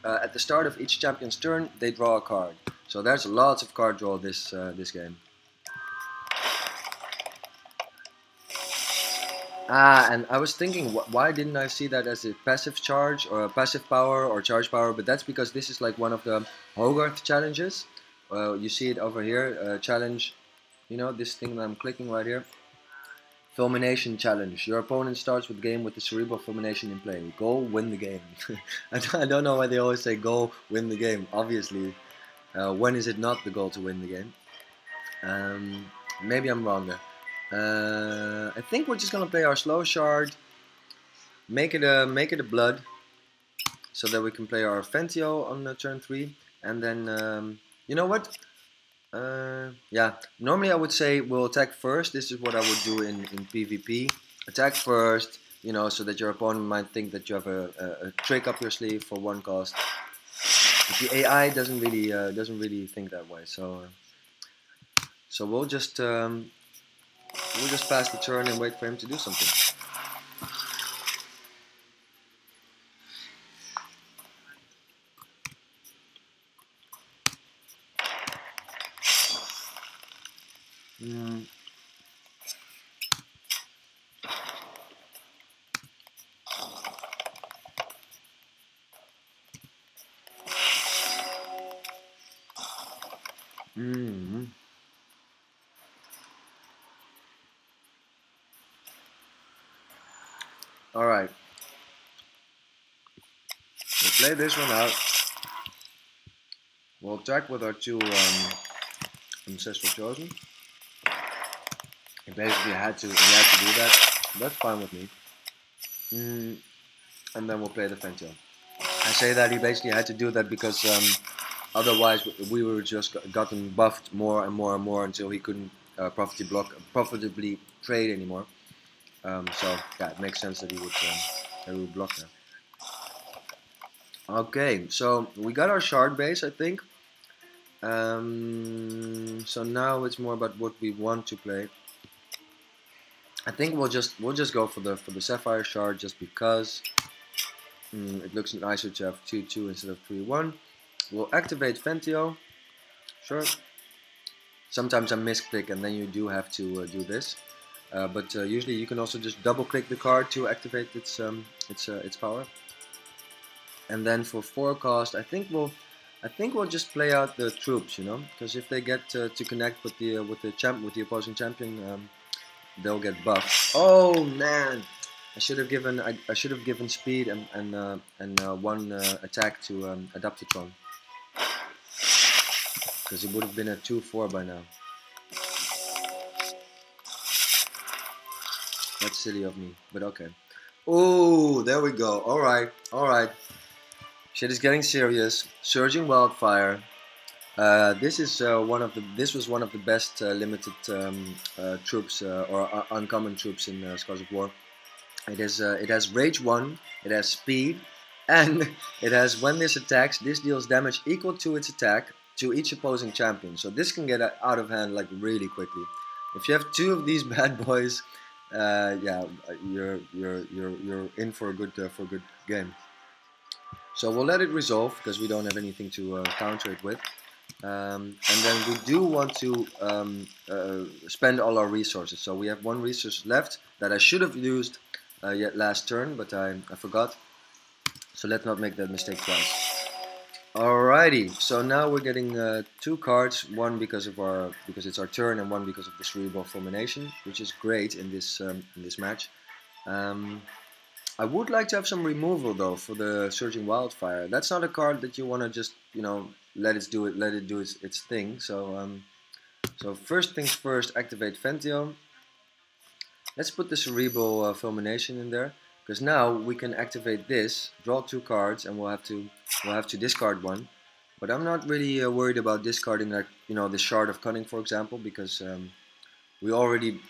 At the start of each champion's turn, they draw a card. So there's lots of card draw this game. And I was thinking, why didn't I see that as a passive charge or a passive power or charge power? But that's because this is like one of the Hogarth challenges. You see it over here, challenge, you know, this thing that I'm clicking right here. Fulmination challenge. Your opponent starts with game with the Cerebral Fulmination in play. Go win the game. I don't know why they always say go win the game. Obviously, when is it not the goal to win the game? Maybe I'm wrong there. I think we're just gonna play our slow shard, make it a blood, so that we can play our Fentio on turn 3, and then you know what? Yeah, normally I would say we'll attack first. This is what I would do in PvP. Attack first, you know, so that your opponent might think that you have a trick up your sleeve for one cost. But the AI doesn't really think that way. So we'll just pass the turn and wait for him to do something. Mm. Mm. All right. We'll play this one out. We'll attack with our two ancestral chosen. He basically had to do that. That's fine with me. And then we'll play the Fentio. I say that he basically had to do that because otherwise we were just gotten buffed more and more and more until he couldn't profitably trade anymore. So yeah, it makes sense that he would block that. Okay, so we got our shard base, I think. So now it's more about what we want to play. I think we'll just go for the sapphire shard just because it looks nicer to have 2-2 instead of 3-1. We'll activate Fentio. Sure. Sometimes I misclick and then you do have to do this. But usually you can also just double click the card to activate its power. And then for 4 cost, I think we'll just play out the troops, you know, because if they get to connect with the opposing champion, they'll get buffed. Oh man, I should have given speed and one attack to Adaptatron, because it would have been a 2-4 by now. That's silly of me, but okay. Oh, there we go. All right, all right. Shit is getting serious. Surging Wildfire. This was one of the best limited troops or uncommon troops in Scars of War. It has Rage 1, it has Speed, and it has when this attacks, this deals damage equal to its attack to each opposing champion. So this can get out of hand like really quickly. If you have 2 of these bad boys, yeah, you're in for a good game. So we'll let it resolve because we don't have anything to counter it with. And then we do want to spend all our resources. So we have 1 resource left that I should have used yet last turn, but I forgot. So let's not make that mistake twice. Alrighty, so now we're getting 2 cards, one because it's our turn, and one because of the Cerebral Fulmination, which is great in this match. I would like to have some removal though for the Surging Wildfire. That's not a card that you want to just, you know, let it do its thing. So so first things first, activate Fentio. Let's put the Cerebral Fulmination in there, because now we can activate this, draw 2 cards, and we'll have to discard 1. But I'm not really worried about discarding, like, you know, the Shard of Cunning, for example, because we already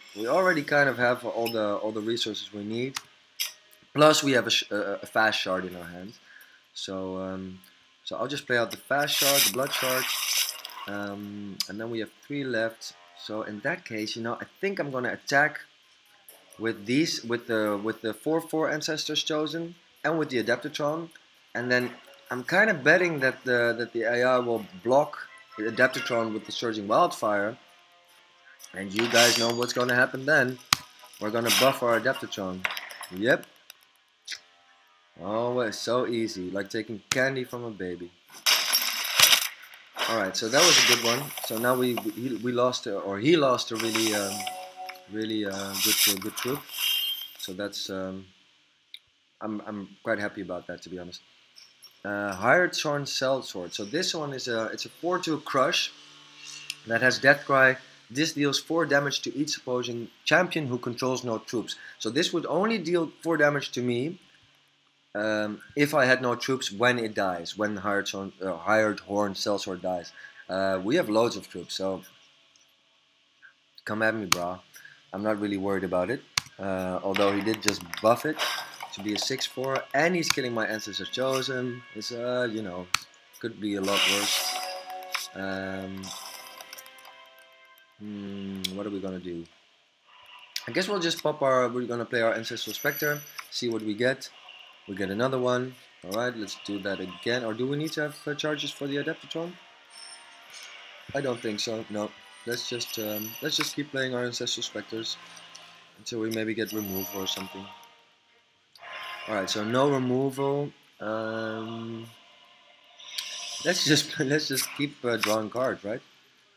kind of have all the resources we need. Plus, we have a fast shard in our hand, so so I'll just play out the fast shard, the blood shard, and then we have 3 left. So in that case, you know, I think I'm gonna attack with the 4-4 ancestors chosen and with the Adaptatron, and then I'm kind of betting that the AI will block the Adaptatron with the Surging Wildfire, and you guys know what's gonna happen then. We're gonna buff our Adaptatron. Yep. Oh, it's so easy, like taking candy from a baby. Alright, so that was a good one. So now we lost, he lost a really good troop. So that's I'm quite happy about that, to be honest. Hired Shorn Sellsword. So this one is it's a 4-2 crush that has Deathcry. This deals 4 damage to each opposing champion who controls no troops. So this would only deal 4 damage to me if I had no troops when it dies, when Hired Horn Sellsword dies. We have loads of troops, so come at me, brah. I'm not really worried about it. Although he did just buff it to be a 6/4, and he's killing my Ancestors Chosen. It's you know, could be a lot worse. What are we gonna do? I guess we'll just pop our. We're gonna play our Ancestral Spectre, see what we get. We get another one. All right, let's do that again. Or do we need to have charges for the Adaptatron? I don't think so. No. Let's just keep playing our Ancestral Spectres until we maybe get removal or something. All right, so no removal. Let's just keep drawing cards, right?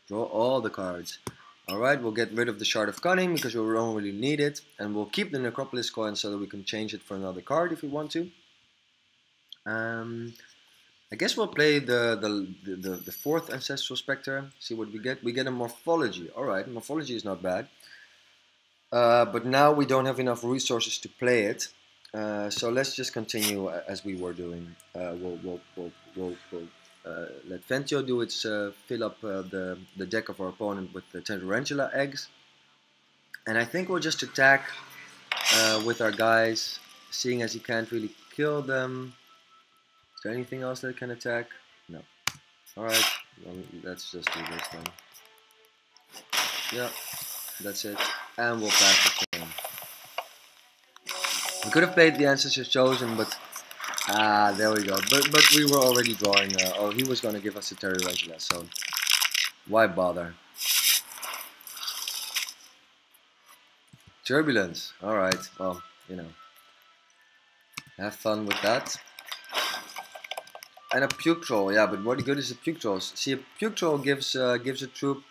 Draw all the cards. Alright, we'll get rid of the Shard of Cunning because we don't really need it. And we'll keep the Necropolis coin so that we can change it for another card if we want to. I guess we'll play the fourth Ancestral Spectre. See what we get. We get a Morphology. Alright, Morphology is not bad. But now we don't have enough resources to play it. So let's just continue as we were doing. We'll let Ventio do its fill up the deck of our opponent with the Tarantula eggs, and I think we'll just attack with our guys, seeing as he can't really kill them. Is there anything else that can attack? No. Alright, well, let's just do this then. Yeah, that's it, and we'll pass the turn. We could have played the Ancestors Chosen, but there we go. But we were already drawing, or he was going to give us a Tarantula, so why bother? Turbulence. Alright, well, you know. Have fun with that. And a Puke Troll, yeah, but what good is a Puke Troll? See, a Puke Troll gives a troop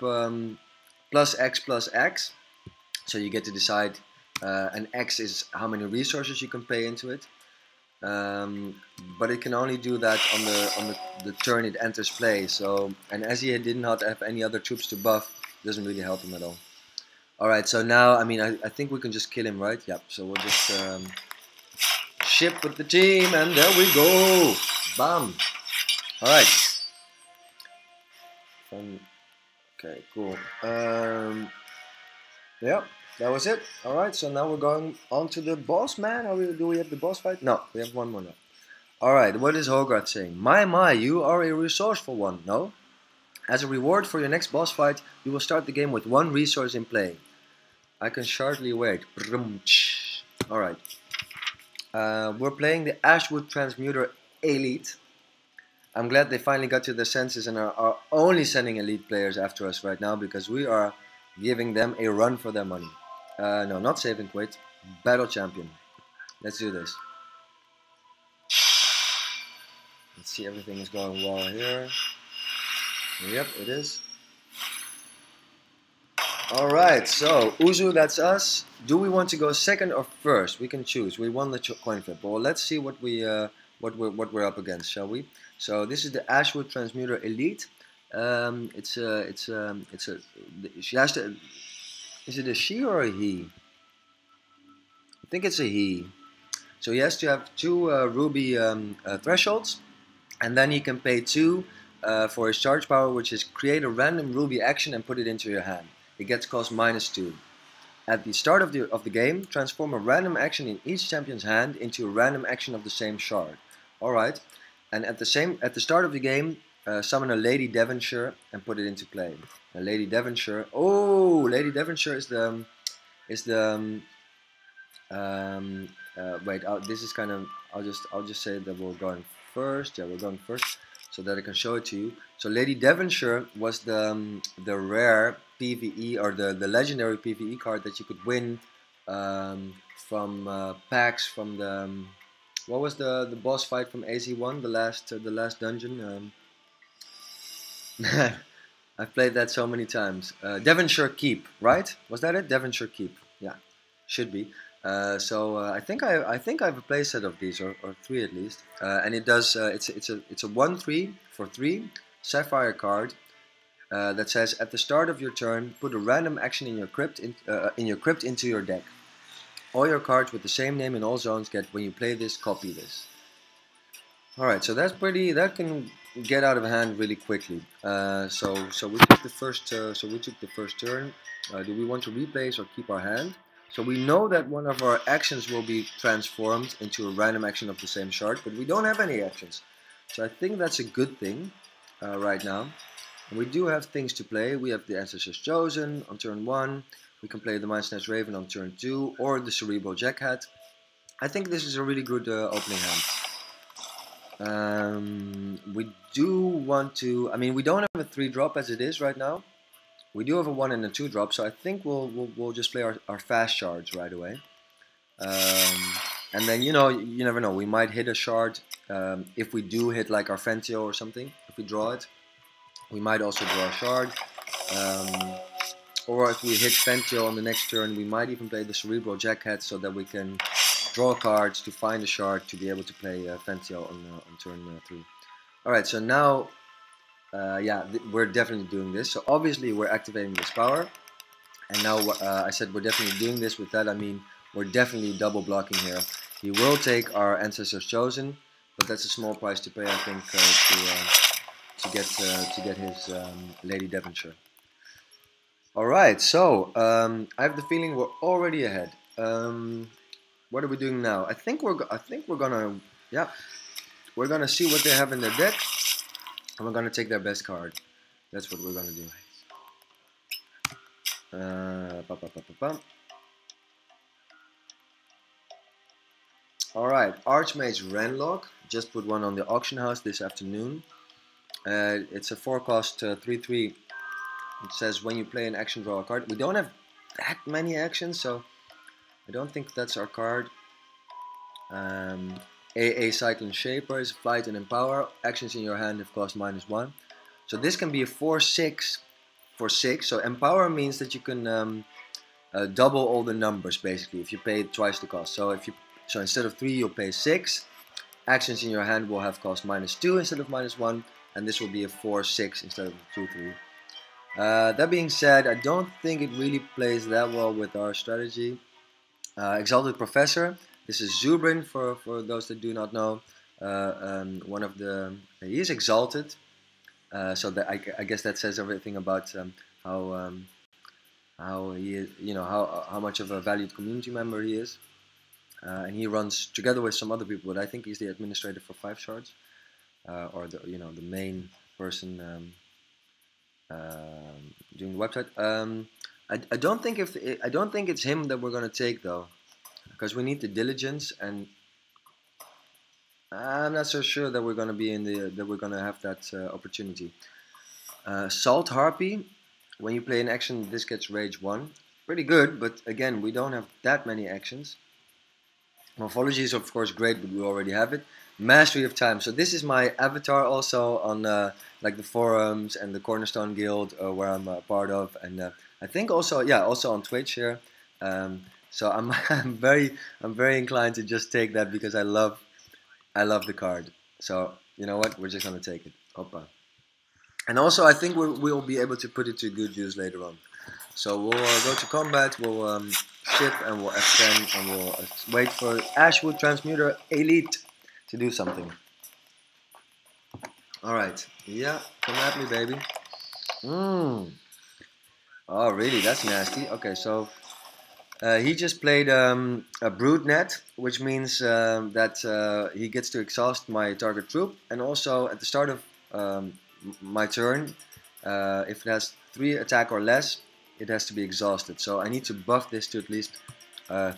+X+X, so you get to decide, and X is how many resources you can pay into it. But it can only do that on the turn it enters play. So, and as he did not have any other troops to buff, it doesn't really help him at all. Alright, so now, I mean, I think we can just kill him, right? Yep, so we'll just ship with the team, and there we go! Bam! Alright. Okay, cool. Yeah, that was it. Alright, so now we're going on to the boss, man. Do we have the boss fight? No, we have one more now. Alright, what is Hogarth saying? My, you are a resourceful one, no? As a reward for your next boss fight, you will start the game with 1 resource in play. I can sharply wait. Alright. We're playing the Ashwood Transmuter Elite. I'm glad they finally got to their senses and are only sending elite players after us right now, because we are giving them a run for their money. No, not Save and Quit. Battle Champion. Let's do this. Let's see, everything is going well here. Yep, it is. Alright, so Uzu, that's us. Do we want to go second or first? We can choose. We won the coin flip. Well, let's see what we're up against, shall we? So this is the Ashwood Transmuter Elite. She has to. Is it a she or a he? I think it's a he. So he has to have 2 ruby thresholds, and then he can pay 2 for his charge power, which is create a random ruby action and put it into your hand. It gets cost -2. At the start of the game, transform a random action in each champion's hand into a random action of the same shard. Alright, and at the start of the game, summon a Lady Devonshire and put it into play. A Lady Devonshire. Oh, Lady Devonshire is the wait. This is kind of. I'll just say that we're going first. Yeah, we're going first, so that I can show it to you. So Lady Devonshire was the rare PvE, or the legendary PvE card that you could win from packs from the. What was the boss fight from AZ1? The last dungeon. I've played that so many times. Devonshire Keep, right? Was that it? Devonshire Keep. Yeah, should be. So I think I have a playset of these, or 3 at least. And it does. It's a 1/3 for 3 Sapphire card that says at the start of your turn, put a random action in your crypt into your deck. All your cards with the same name in all zones get, when you play this, copy this. Alright, so that's pretty. That can get out of hand really quickly. So we took the first. Turn. Do we want to replace or keep our hand? So we know that one of our actions will be transformed into a random action of the same shard, but we don't have any actions. So I think that's a good thing right now. And we do have things to play. We have the Ancestors Chosen on turn 1. We can play the Mind Snatch Raven on turn 2, or the Cerebral Jackhat. I think this is a really good opening hand. We do want to. I mean, we don't have a 3-drop as it is right now. We do have a 1 and a 2-drop, so I think we'll just play our fast shards right away. And then you never know. We might hit a shard if we do hit like our Fentio or something. If we draw it, we might also draw a shard. Or if we hit Fentio on the next turn, we might even play the Cerebral Jackhat so that we can draw cards to find a shard to be able to play Fentio on turn 3. Alright, so now, we're definitely doing this. So obviously we're activating this power. And now I said we're definitely doing this. With that I mean we're definitely double blocking here. He will take our Ancestors Chosen, but that's a small price to pay, I think, to get his Lady Devonshire. Alright, so I have the feeling we're already ahead. What are we doing now? I think we're gonna see what they have in their deck, and we're gonna take their best card. That's what we're gonna do. Alright, Archmage Renlock. Just put one on the auction house this afternoon. It's a 4-cost 3/3. It says when you play an action, draw a card. We don't have that many actions, so I don't think that's our card. AA Cyclone Shaper is Flight and Empower. Actions in your hand have cost -1. So this can be a 4/6 for 6. So Empower means that you can double all the numbers basically if you pay twice the cost. So instead of 3 you'll pay 6. Actions in your hand will have cost -2 instead of -1, and this will be a 4/6 instead of a 2/3. That being said, I don't think it really plays that well with our strategy. Exalted Professor. This is Zubrin for those that do not know. He is exalted, so that I guess that says everything about how he is, how much of a valued community member he is. And he runs together with some other people, but I think he's the administrator for 5 shards, or the main person doing the website. I don't think it's him that we're gonna take though, because we need the diligence, and I'm not so sure that we're gonna have that opportunity. Salt Harpy. When you play an action, this gets Rage 1. Pretty good, but again, we don't have that many actions. Morphology is of course great, but we already have it. Mastery of Time. So this is my avatar also on like the forums and the Cornerstone Guild where I'm a part of, and I think also on Twitch here. So I'm very inclined to just take that because I love the card. So you know what? We're just gonna take it. Hoppa. And also I think we'll be able to put it to good use later on. So we'll go to combat. We'll ship and we'll F10 and we'll wait for Ashwood Transmuter Elite to do something. Alright, yeah, come at me, baby. Oh, really? That's nasty. Okay, so he just played a Brood Net, which means that he gets to exhaust my target troop, and also at the start of my turn, if it has 3 attack or less, it has to be exhausted. So I need to buff this to at least 4.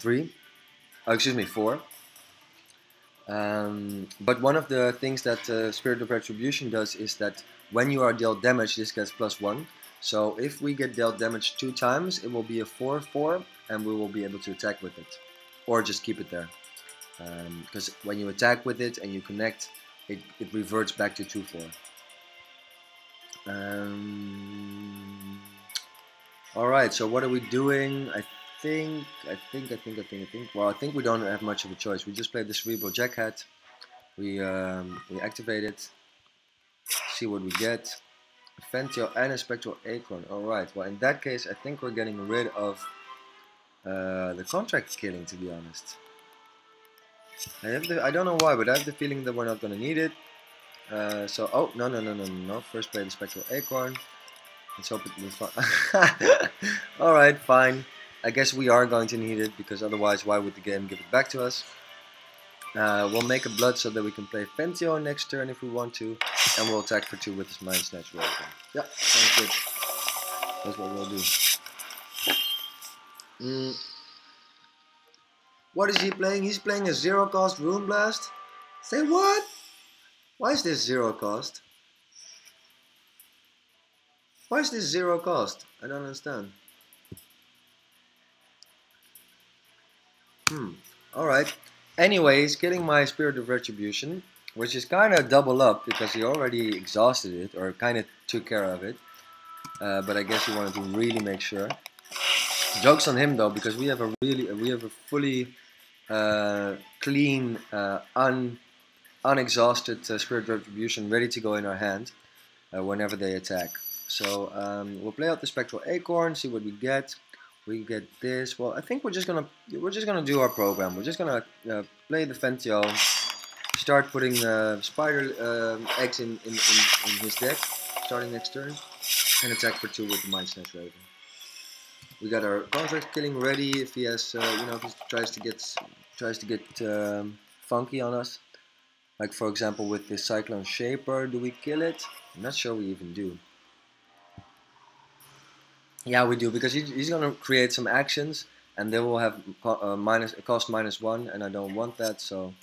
But one of the things that Spirit of Retribution does is that when you are dealt damage, this gets +1. So if we get dealt damage 2 times, it will be a 4/4, and we will be able to attack with it, or just keep it there. Because when you attack with it and you connect, it reverts back to 2/4. Alright, so what are we doing? I think. Well, I think we don't have much of a choice. We just played the Cerebral Jackhat. We activate it. See what we get. Fentio and a Spectral Acorn. Alright, well in that case I think we're getting rid of the contract killing, to be honest. I don't know why, but I have the feeling that we're not going to need it. So, oh, no. First play the Spectral Acorn. Let's hope it will be fine. Alright, fine. I guess we are going to need it, because otherwise why would the game give it back to us? We'll make a blood so that we can play Fentio next turn if we want to. And we'll attack for 2 with his Mind Snatch Raven. Yeah, sounds good. That's what we'll do. What is he playing? He's playing a 0-cost Rune Blast? Say what? Why is this 0 cost? Why is this 0 cost? I don't understand. Alright. Anyways, getting my Spirit of Retribution, which is kind of double up because he already exhausted it, or kind of took care of it. But I guess he wanted to really make sure. Joke's on him though, because we have a fully clean, unexhausted Spirit Retribution ready to go in our hand whenever they attack. So we'll play out the Spectral Acorn, see what we get. We get this. Well, I think we're just gonna do our program. We're just gonna play the Fentio, start putting spider eggs in his deck, starting next turn, and attack for 2 with the Mind Snatch Raven. We got our contract killing ready if he has, if he tries to get funky on us. Like for example with this Cyclone Shaper, do we kill it? I'm not sure we even do. Yeah, we do, because he's gonna create some actions, and they will have cost -1, and I don't want that. So,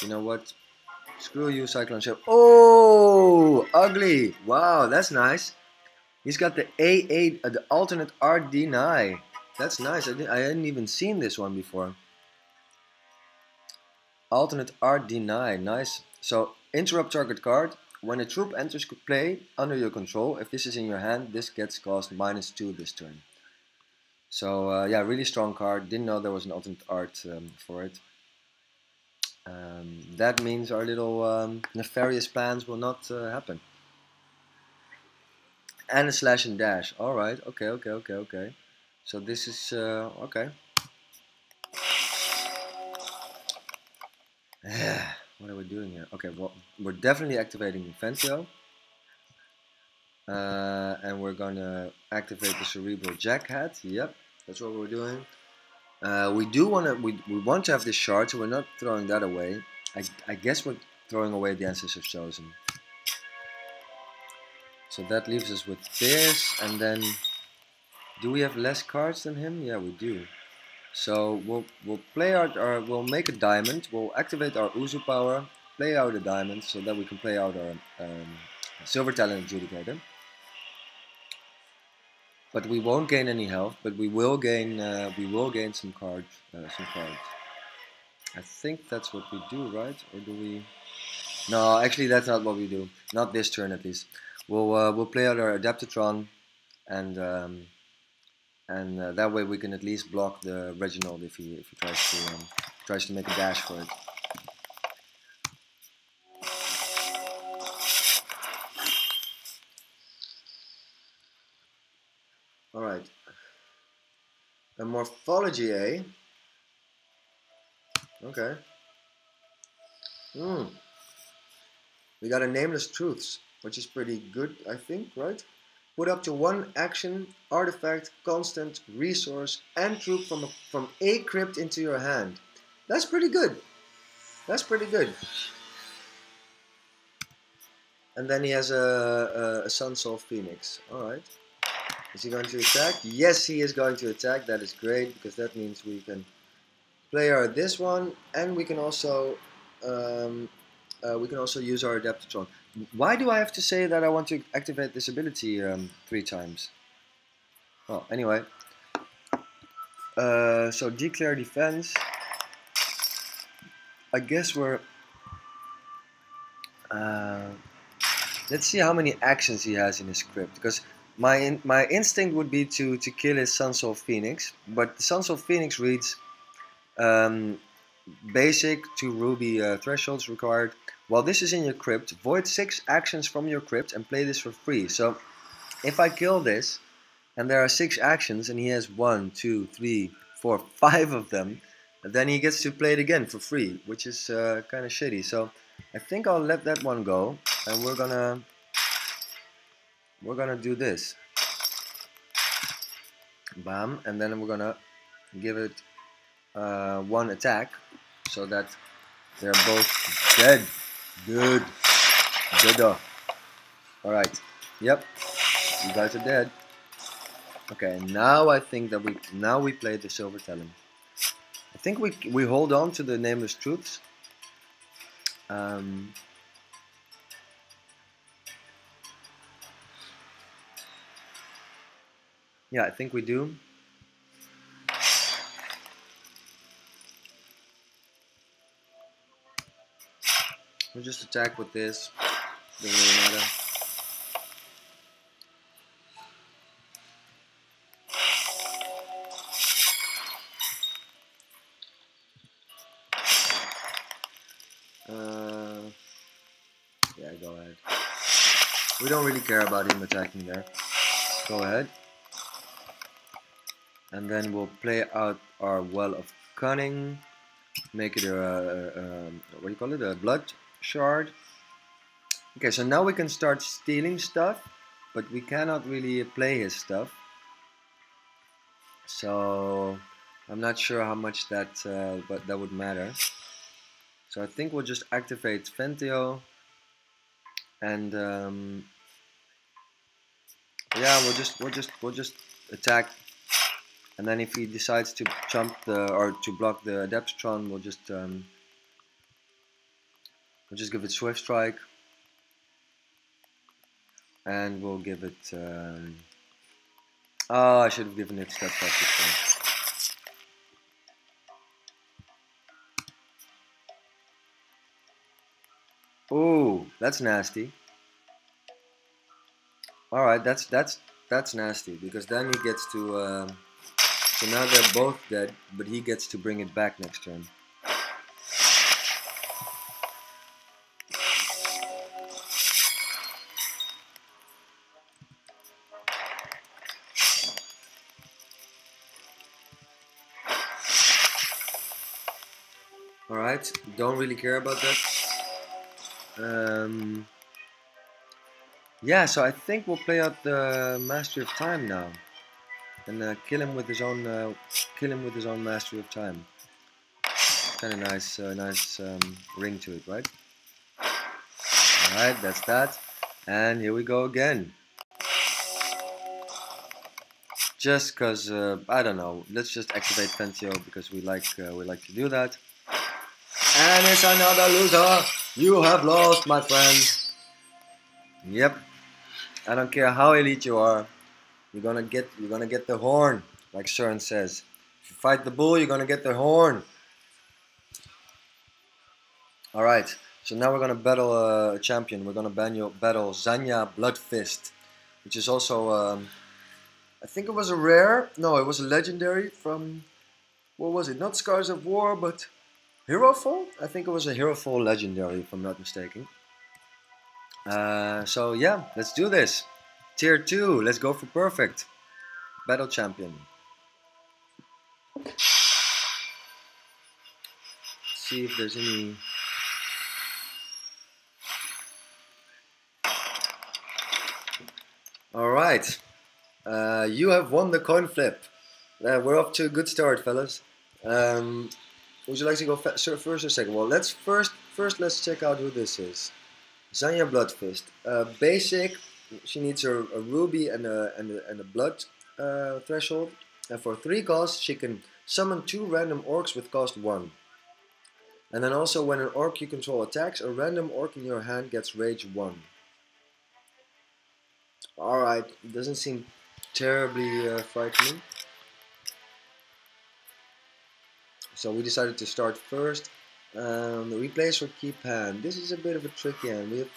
you know what? Screw you, Cyclone Shaper. Oh, ugly! Wow, that's nice. He's got the A8, the alternate art deny. That's nice. I hadn't even seen this one before. Alternate art deny, nice. So interrupt target card. When a troop enters play under your control, if this is in your hand, this gets cost -2 this turn. So yeah, really strong card. Didn't know there was an alternate art for it. That means our little nefarious plans will not happen. And a slash and dash. Alright, okay. So this is, okay. What are we doing here? Okay, well, we're definitely activating Fentio. And we're gonna activate the Cerebral Jackhat. Yep, that's what we're doing. We want to have this shard, so we're not throwing that away. I guess we're throwing away the Ancestors Chosen. So that leaves us with this, and then do we have less cards than him? Yeah, we do. So we'll play we'll make a diamond. We'll activate our Uzu power, play out a diamond, so that we can play out our Silver Talent Adjudicator. But we won't gain any health. But we will gain some cards. I think that's what we do, right? Or do we? No, actually, that's not what we do. Not this turn, at least. We'll play out our Adaptatron, and that way we can at least block the Reginald if he tries to make a dash for it. All right. A Morphology, eh? Okay. We got a Nameless Truths, which is pretty good, I think, right? Put up to 1 action, artifact, constant, resource, and troop from a crypt into your hand. That's pretty good. That's pretty good. And then he has a Sunsoul Phoenix. Alright. Is he going to attack? Yes, he is going to attack. That is great, because that means we can play our this one, and we can also use our Adaptatron. Why do I have to say that I want to activate this ability 3 times? Well, anyway. So declare defense. I guess we're... let's see how many actions he has in his script, because my instinct would be to kill his Sunsoul Phoenix, but the Sunsoul Phoenix reads basic 2 ruby thresholds required. While this is in your crypt, void 6 actions from your crypt and play this for free. So if I kill this and there are 6 actions and he has 1, 2, 3, 4, 5 of them, then he gets to play it again for free, which is kind of shitty. So I think I'll let that one go, and we're gonna do this. Bam, and then we're gonna give it one attack, so that they're both dead. Good. Good. Alright. Yep. You guys are dead. Okay, now I think that we play the Silver Talon. I think we hold on to the Nameless Truths. Yeah, I think we do. We'll just attack with this. Doesn't really matter. Yeah, go ahead. We don't really care about him attacking there. Go ahead. And then we'll play out our Well of Cunning. Make it what do you call it? A blood shard. Okay, so now we can start stealing stuff, but we cannot really play his stuff. So I'm not sure how much that but that would matter. So I think we'll just activate Ventio, and yeah, we'll just attack, and then if he decides to jump or to block the Adeptron, we'll just give it Swift Strike, and we'll give it. Oh, I should have given it Step Back this time. Oh, that's nasty. All right, that's nasty, because then he gets to. So now they're both dead, but he gets to bring it back next turn. Alright, don't really care about that. Yeah, so I think we'll play out the Mastery of Time now, and kill him with his own Mastery of Time. Kind of nice, ring to it, right? Alright, that's that, and here we go again. Just cause I don't know, let's just activate Ventio because we like to do that. And it's another loser. You have lost, my friend. Yep. I don't care how elite you are. You're gonna get the horn, like Cern says. If you fight the bull, you're gonna get the horn. All right. So now we're gonna battle a champion. We're gonna battle Zanya Bloodfist, which is also I think it was a rare. No, it was a legendary from, what was it? Not Scars of War, but Hero Fall? I think it was a Hero Fall legendary, if I'm not mistaken. So yeah, let's do this. Tier 2, let's go for perfect. Battle champion. Let's see if there's any. Alright. You have won the coin flip. We're off to a good start, fellas. Would you like to go first or second? Well, first let's check out who this is. Zanya Bloodfist. Basic. She needs a ruby and a blood threshold. And for 3 costs, she can summon 2 random orcs with cost 1. And then also, when an orc you control attacks, a random orc in your hand gets rage 1. Alright, doesn't seem terribly frightening. So we decided to start first. Replace or keep hand. This is a bit of a tricky hand. We have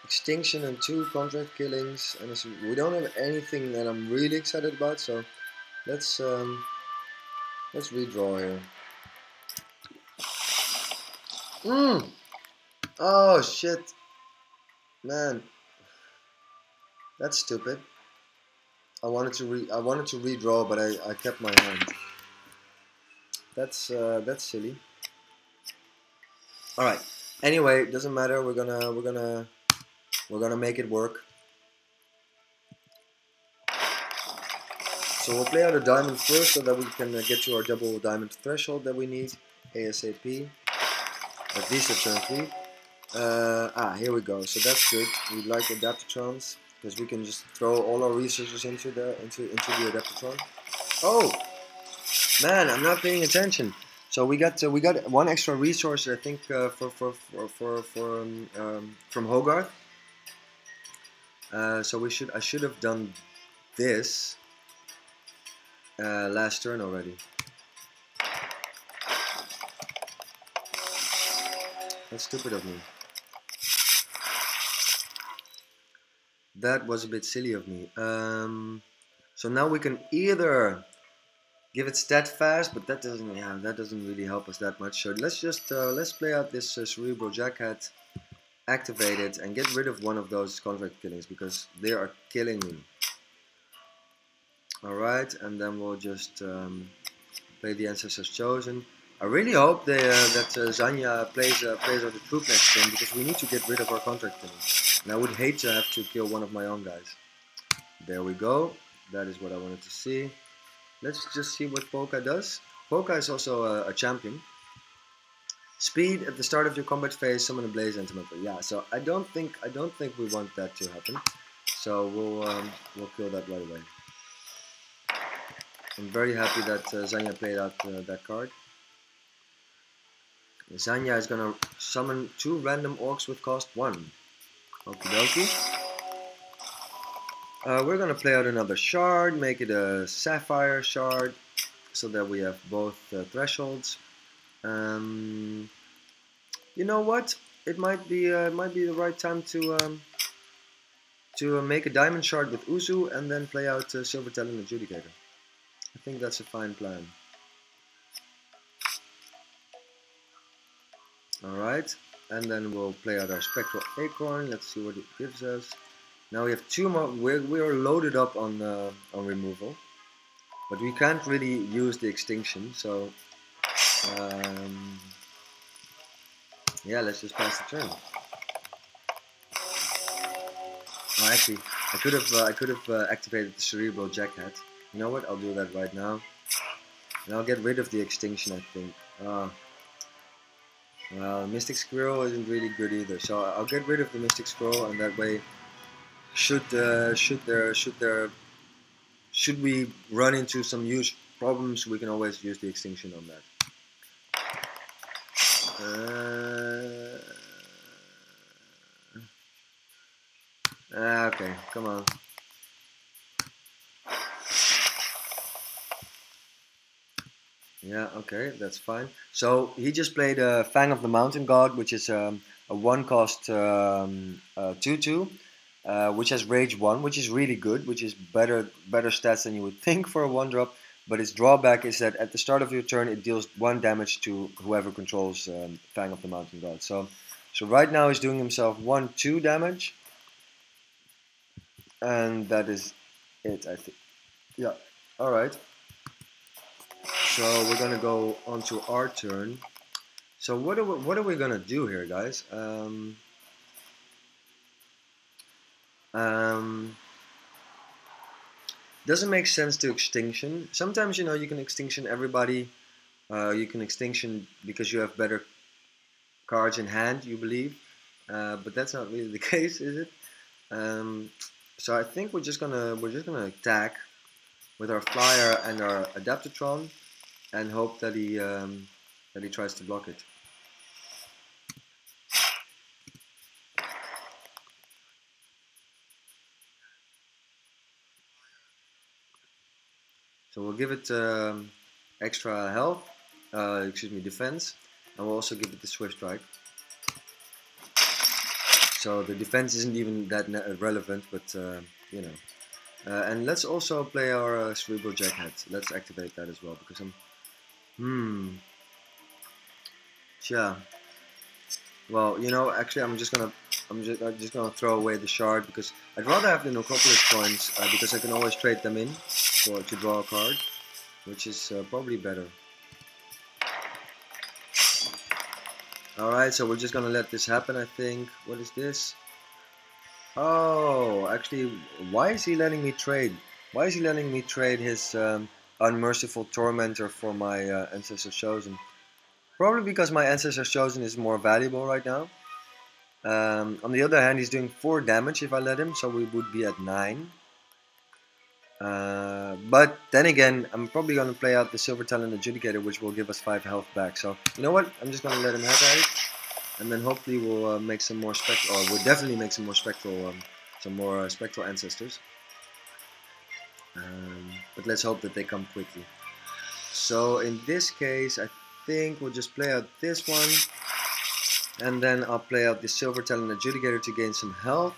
extinction and 2 contract killings, and we don't have anything that I'm really excited about. So let's redraw here. Oh shit, man, that's stupid. I wanted to redraw, but I kept my hand. That's silly. Alright, Anyway, it doesn't matter. We're gonna make it work. So we'll play out a diamond first so that we can get to our double diamond threshold that we need ASAP. At least at turn 3. Here we go. So that's good. We like Adaptatrons because we can just throw all our resources into the Adaptatron. Oh man, I'm not paying attention. So we got one extra resource, I think, from Hogarth. So I should have done this last turn already. That's stupid of me. That was a bit silly of me. So now we can either give it stat fast, but that doesn't really help us that much. So let's just let's play out this Cerebral Jackhat, activate it, and get rid of one of those contract killings because they are killing me. All right, and then we'll just play the Ancestors Chosen. I really hope that Zanya plays out the troop next turn because we need to get rid of our contract killings. And I would hate to have to kill one of my own guys. There we go. That is what I wanted to see. Let's just see what Polka does. Polka is also a champion. Speed at the start of your combat phase, summon a Blaze Elemental. Yeah, so I don't think we want that to happen. So we'll kill that right away. I'm very happy that Zanya played out that card. Zanya is gonna summon 2 random orcs with cost 1. Okie dokie. We're gonna play out another shard, make it a sapphire shard, so that we have both thresholds. You know what? It might be the right time to make a diamond shard with Uzu and then play out Silver Talon Adjudicator. I think that's a fine plan. Alright, and then we'll play out our Spectral Acorn. Let's see what it gives us. Now we have 2 more. We're loaded up on removal, but we can't really use the extinction. So yeah, let's just pass the turn. Oh, actually, I could have activated the Cerebral Jackhat. You know what? I'll do that right now, and I'll get rid of the extinction. I think. Well, Mystic Squirrel isn't really good either, so I'll get rid of the Mystic Squirrel, and that way, should we run into some huge problems, we can always use the extinction on that. Okay, come on. Yeah, okay, that's fine. So he just played Fang of the Mountain God, which is a 1-cost 2/2, which has Rage 1, which is really good, which is better stats than you would think for a 1-drop. But its drawback is that at the start of your turn, it deals 1 damage to whoever controls Fang of the Mountain God. So right now he's doing himself 1/2 damage, and that is it, I think. Yeah. All right. So we're gonna go on to our turn. So what are we gonna do here, guys? Doesn't make sense to extinction. Sometimes, you know, you can extinction everybody. You can extinction because you have better cards in hand, you believe, but that's not really the case, is it? So I think we're just gonna attack with our flyer and our Adaptatron, and hope that he tries to block it. So we'll give it extra health, defense, and we'll also give it the Swift Strike. So the defense isn't even that relevant, but you know. And let's also play our Cerebral Jackhat. Let's activate that as well, because yeah. Well, you know, actually, I'm just gonna throw away the shard because I'd rather have the Necropolis coins because I can always trade them in to draw a card, which is probably better. Alright, so we're just gonna let this happen, I think. What is this? Oh, actually, why is he letting me trade? Why is he letting me trade his unmerciful tormentor for my Ancestor's Chosen? Probably because my Ancestor's Chosen is more valuable right now. On the other hand, he's doing 4 damage if I let him, so we would be at 9. But then again, I'm probably going to play out the Silver Talent Adjudicator, which will give us 5 health back. So, you know what? I'm just going to let him have at it. And then hopefully we'll make some more spectral, or we'll definitely make some more spectral ancestors. But let's hope that they come quickly. So in this case, I think we'll just play out this one. And then I'll play out the Silver Talent Adjudicator to gain some health.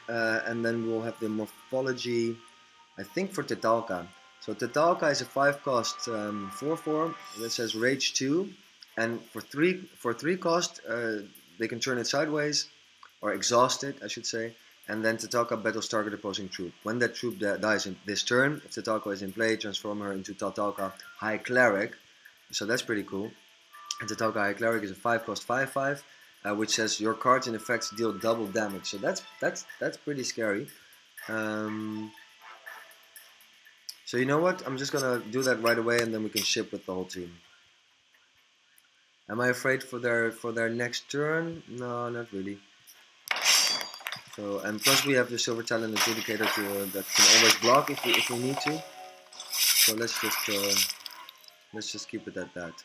And then we'll have the Morphology, I think, for Tetalka. So Tetalka is a 5-cost 4/4 that says Rage 2. And for 3 cost, they can turn it sideways, or exhaust it, I should say. And then Tetalka battles target opposing troop. When that troop dies in this turn, if Tetalka is in play, transform her into Tetalka High Cleric. So that's pretty cool. And Tetalka High Cleric is a 5-cost 5/5, which says your cards and effects deal double damage. So that's pretty scary. So you know what? I'm just gonna do that right away, and then we can ship with the whole team. Am I afraid for their next turn? No, not really. So, and plus we have the Silver Talent Adjudicator that can always block if we need to. So let's just keep it at that.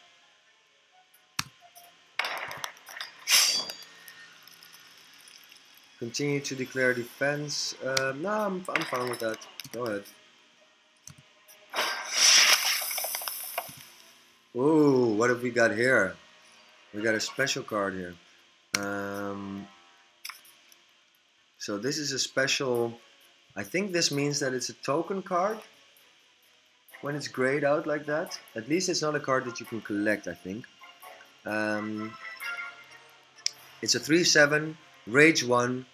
Continue to declare defense. No, I'm fine with that. Go ahead. Ooh, what have we got here? We got a special card here. So this is a special. I think this means that it's a token card when it's grayed out like that. At least it's not a card that you can collect, I think. It's a 3/7, Rage 1.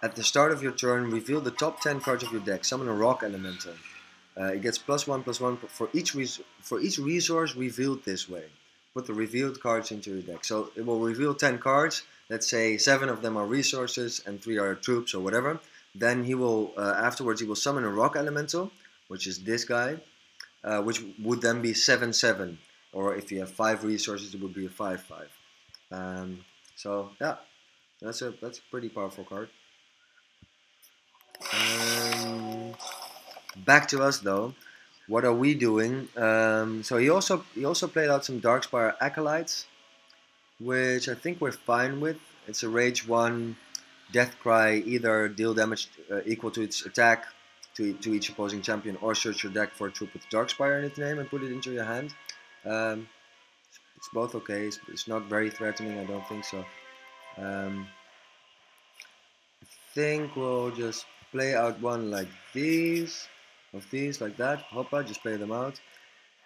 At the start of your turn, reveal the top 10 cards of your deck. Summon a Rock Elemental. It gets +1/+1 for each resource revealed this way. Put the revealed cards into your deck. So it will reveal 10 cards. Let's say 7 of them are resources and 3 are troops or whatever. Then he will afterwards he will summon a Rock Elemental, which is this guy, which would then be 7/7. Or if you have 5 resources, it would be a 5/5. So yeah, that's a pretty powerful card. Back to us though. What are we doing? So he also played out some Darkspire Acolytes, which I think we're fine with. It's a Rage 1 Death Cry. Either deal damage equal to its attack to each opposing champion, or search your deck for a troop with Darkspire in its name and put it into your hand. It's both okay. It's not very threatening, I don't think so. I think we'll just play out one like these, like that. Hoppa, just play them out.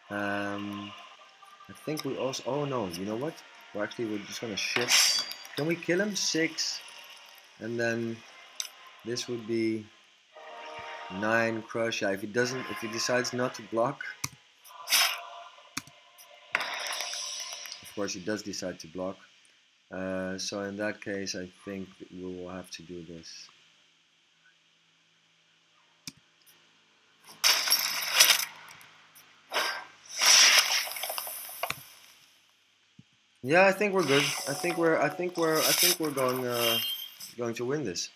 I think we also, oh no, you know what? We're just gonna ship. Can we kill him? 6, and then this would be 9 crush. Yeah, if he decides not to block. Of course, he does decide to block. So in that case, I think we will have to do this. Yeah, I think we're good. I think we're going to win this.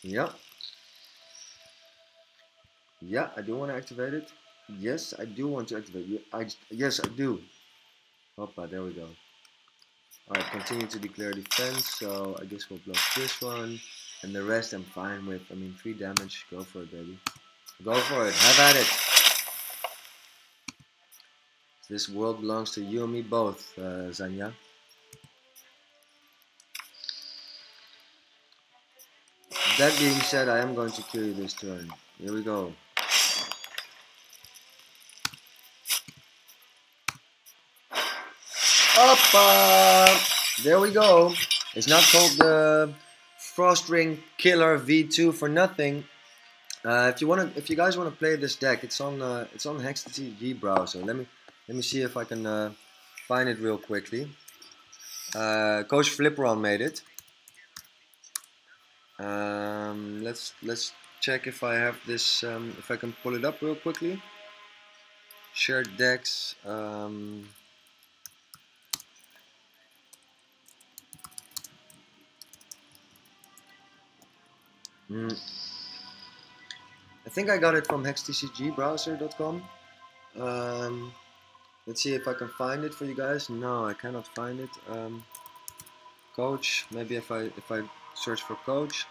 Yeah. Yeah, I do want to activate it. Yes, I do want to activate it. Yes, I do. Hoppa, there we go. Alright, continue to declare defense. So I guess we'll block this one. And the rest I'm fine with. I mean, 3 damage. Go for it, baby. Go for it. Have at it. This world belongs to you and me both, Zanya. That being said, I am going to kill you this turn. Here we go. Up! There we go. It's not called the Frostring Killer V2 for nothing. If you guys want to play this deck, it's on Hex TCG browser. Let me see if I can find it real quickly. CoachFliperon made it. Let's check if I have this. If I can pull it up real quickly. Shared decks. I think I got it from hextcgbrowser.com. Let's see if I can find it for you guys. No, I cannot find it. Coach. Maybe if I search for coach,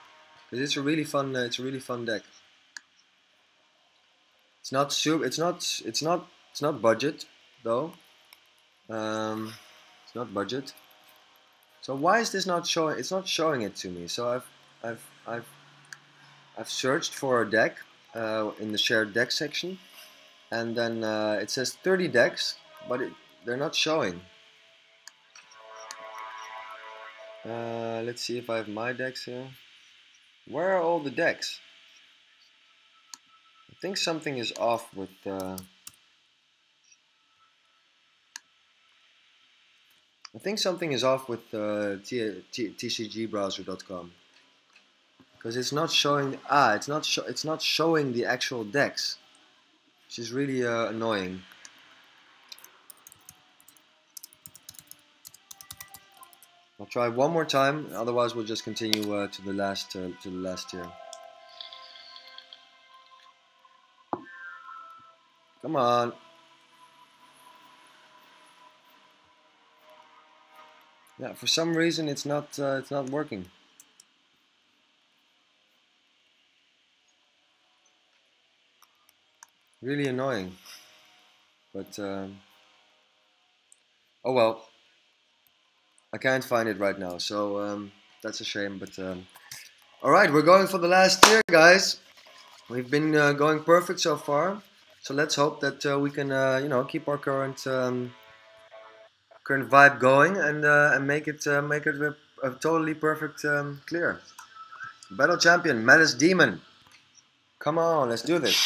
because it's a really fun deck. It's not budget though. It's not budget. So why is this not showing? It's not showing it to me. So I've searched for a deck in the shared deck section, and then it says 30 decks, but they're not showing. Let's see if I have my decks here. Where are all the decks? I think something is off with tcgbrowser.com, because it's not showing. It's not showing the actual decks, which is really annoying. I'll try one more time. Otherwise, we'll just continue to the last tier. Come on. Yeah, for some reason it's not working. Really annoying. But oh well. I can't find it right now, so that's a shame. But all right, we're going for the last tier, guys. We've been going perfect so far. So let's hope that we can, keep our current vibe going and make it a totally perfect clear. Battle champion, Menace Demon. Come on, let's do this.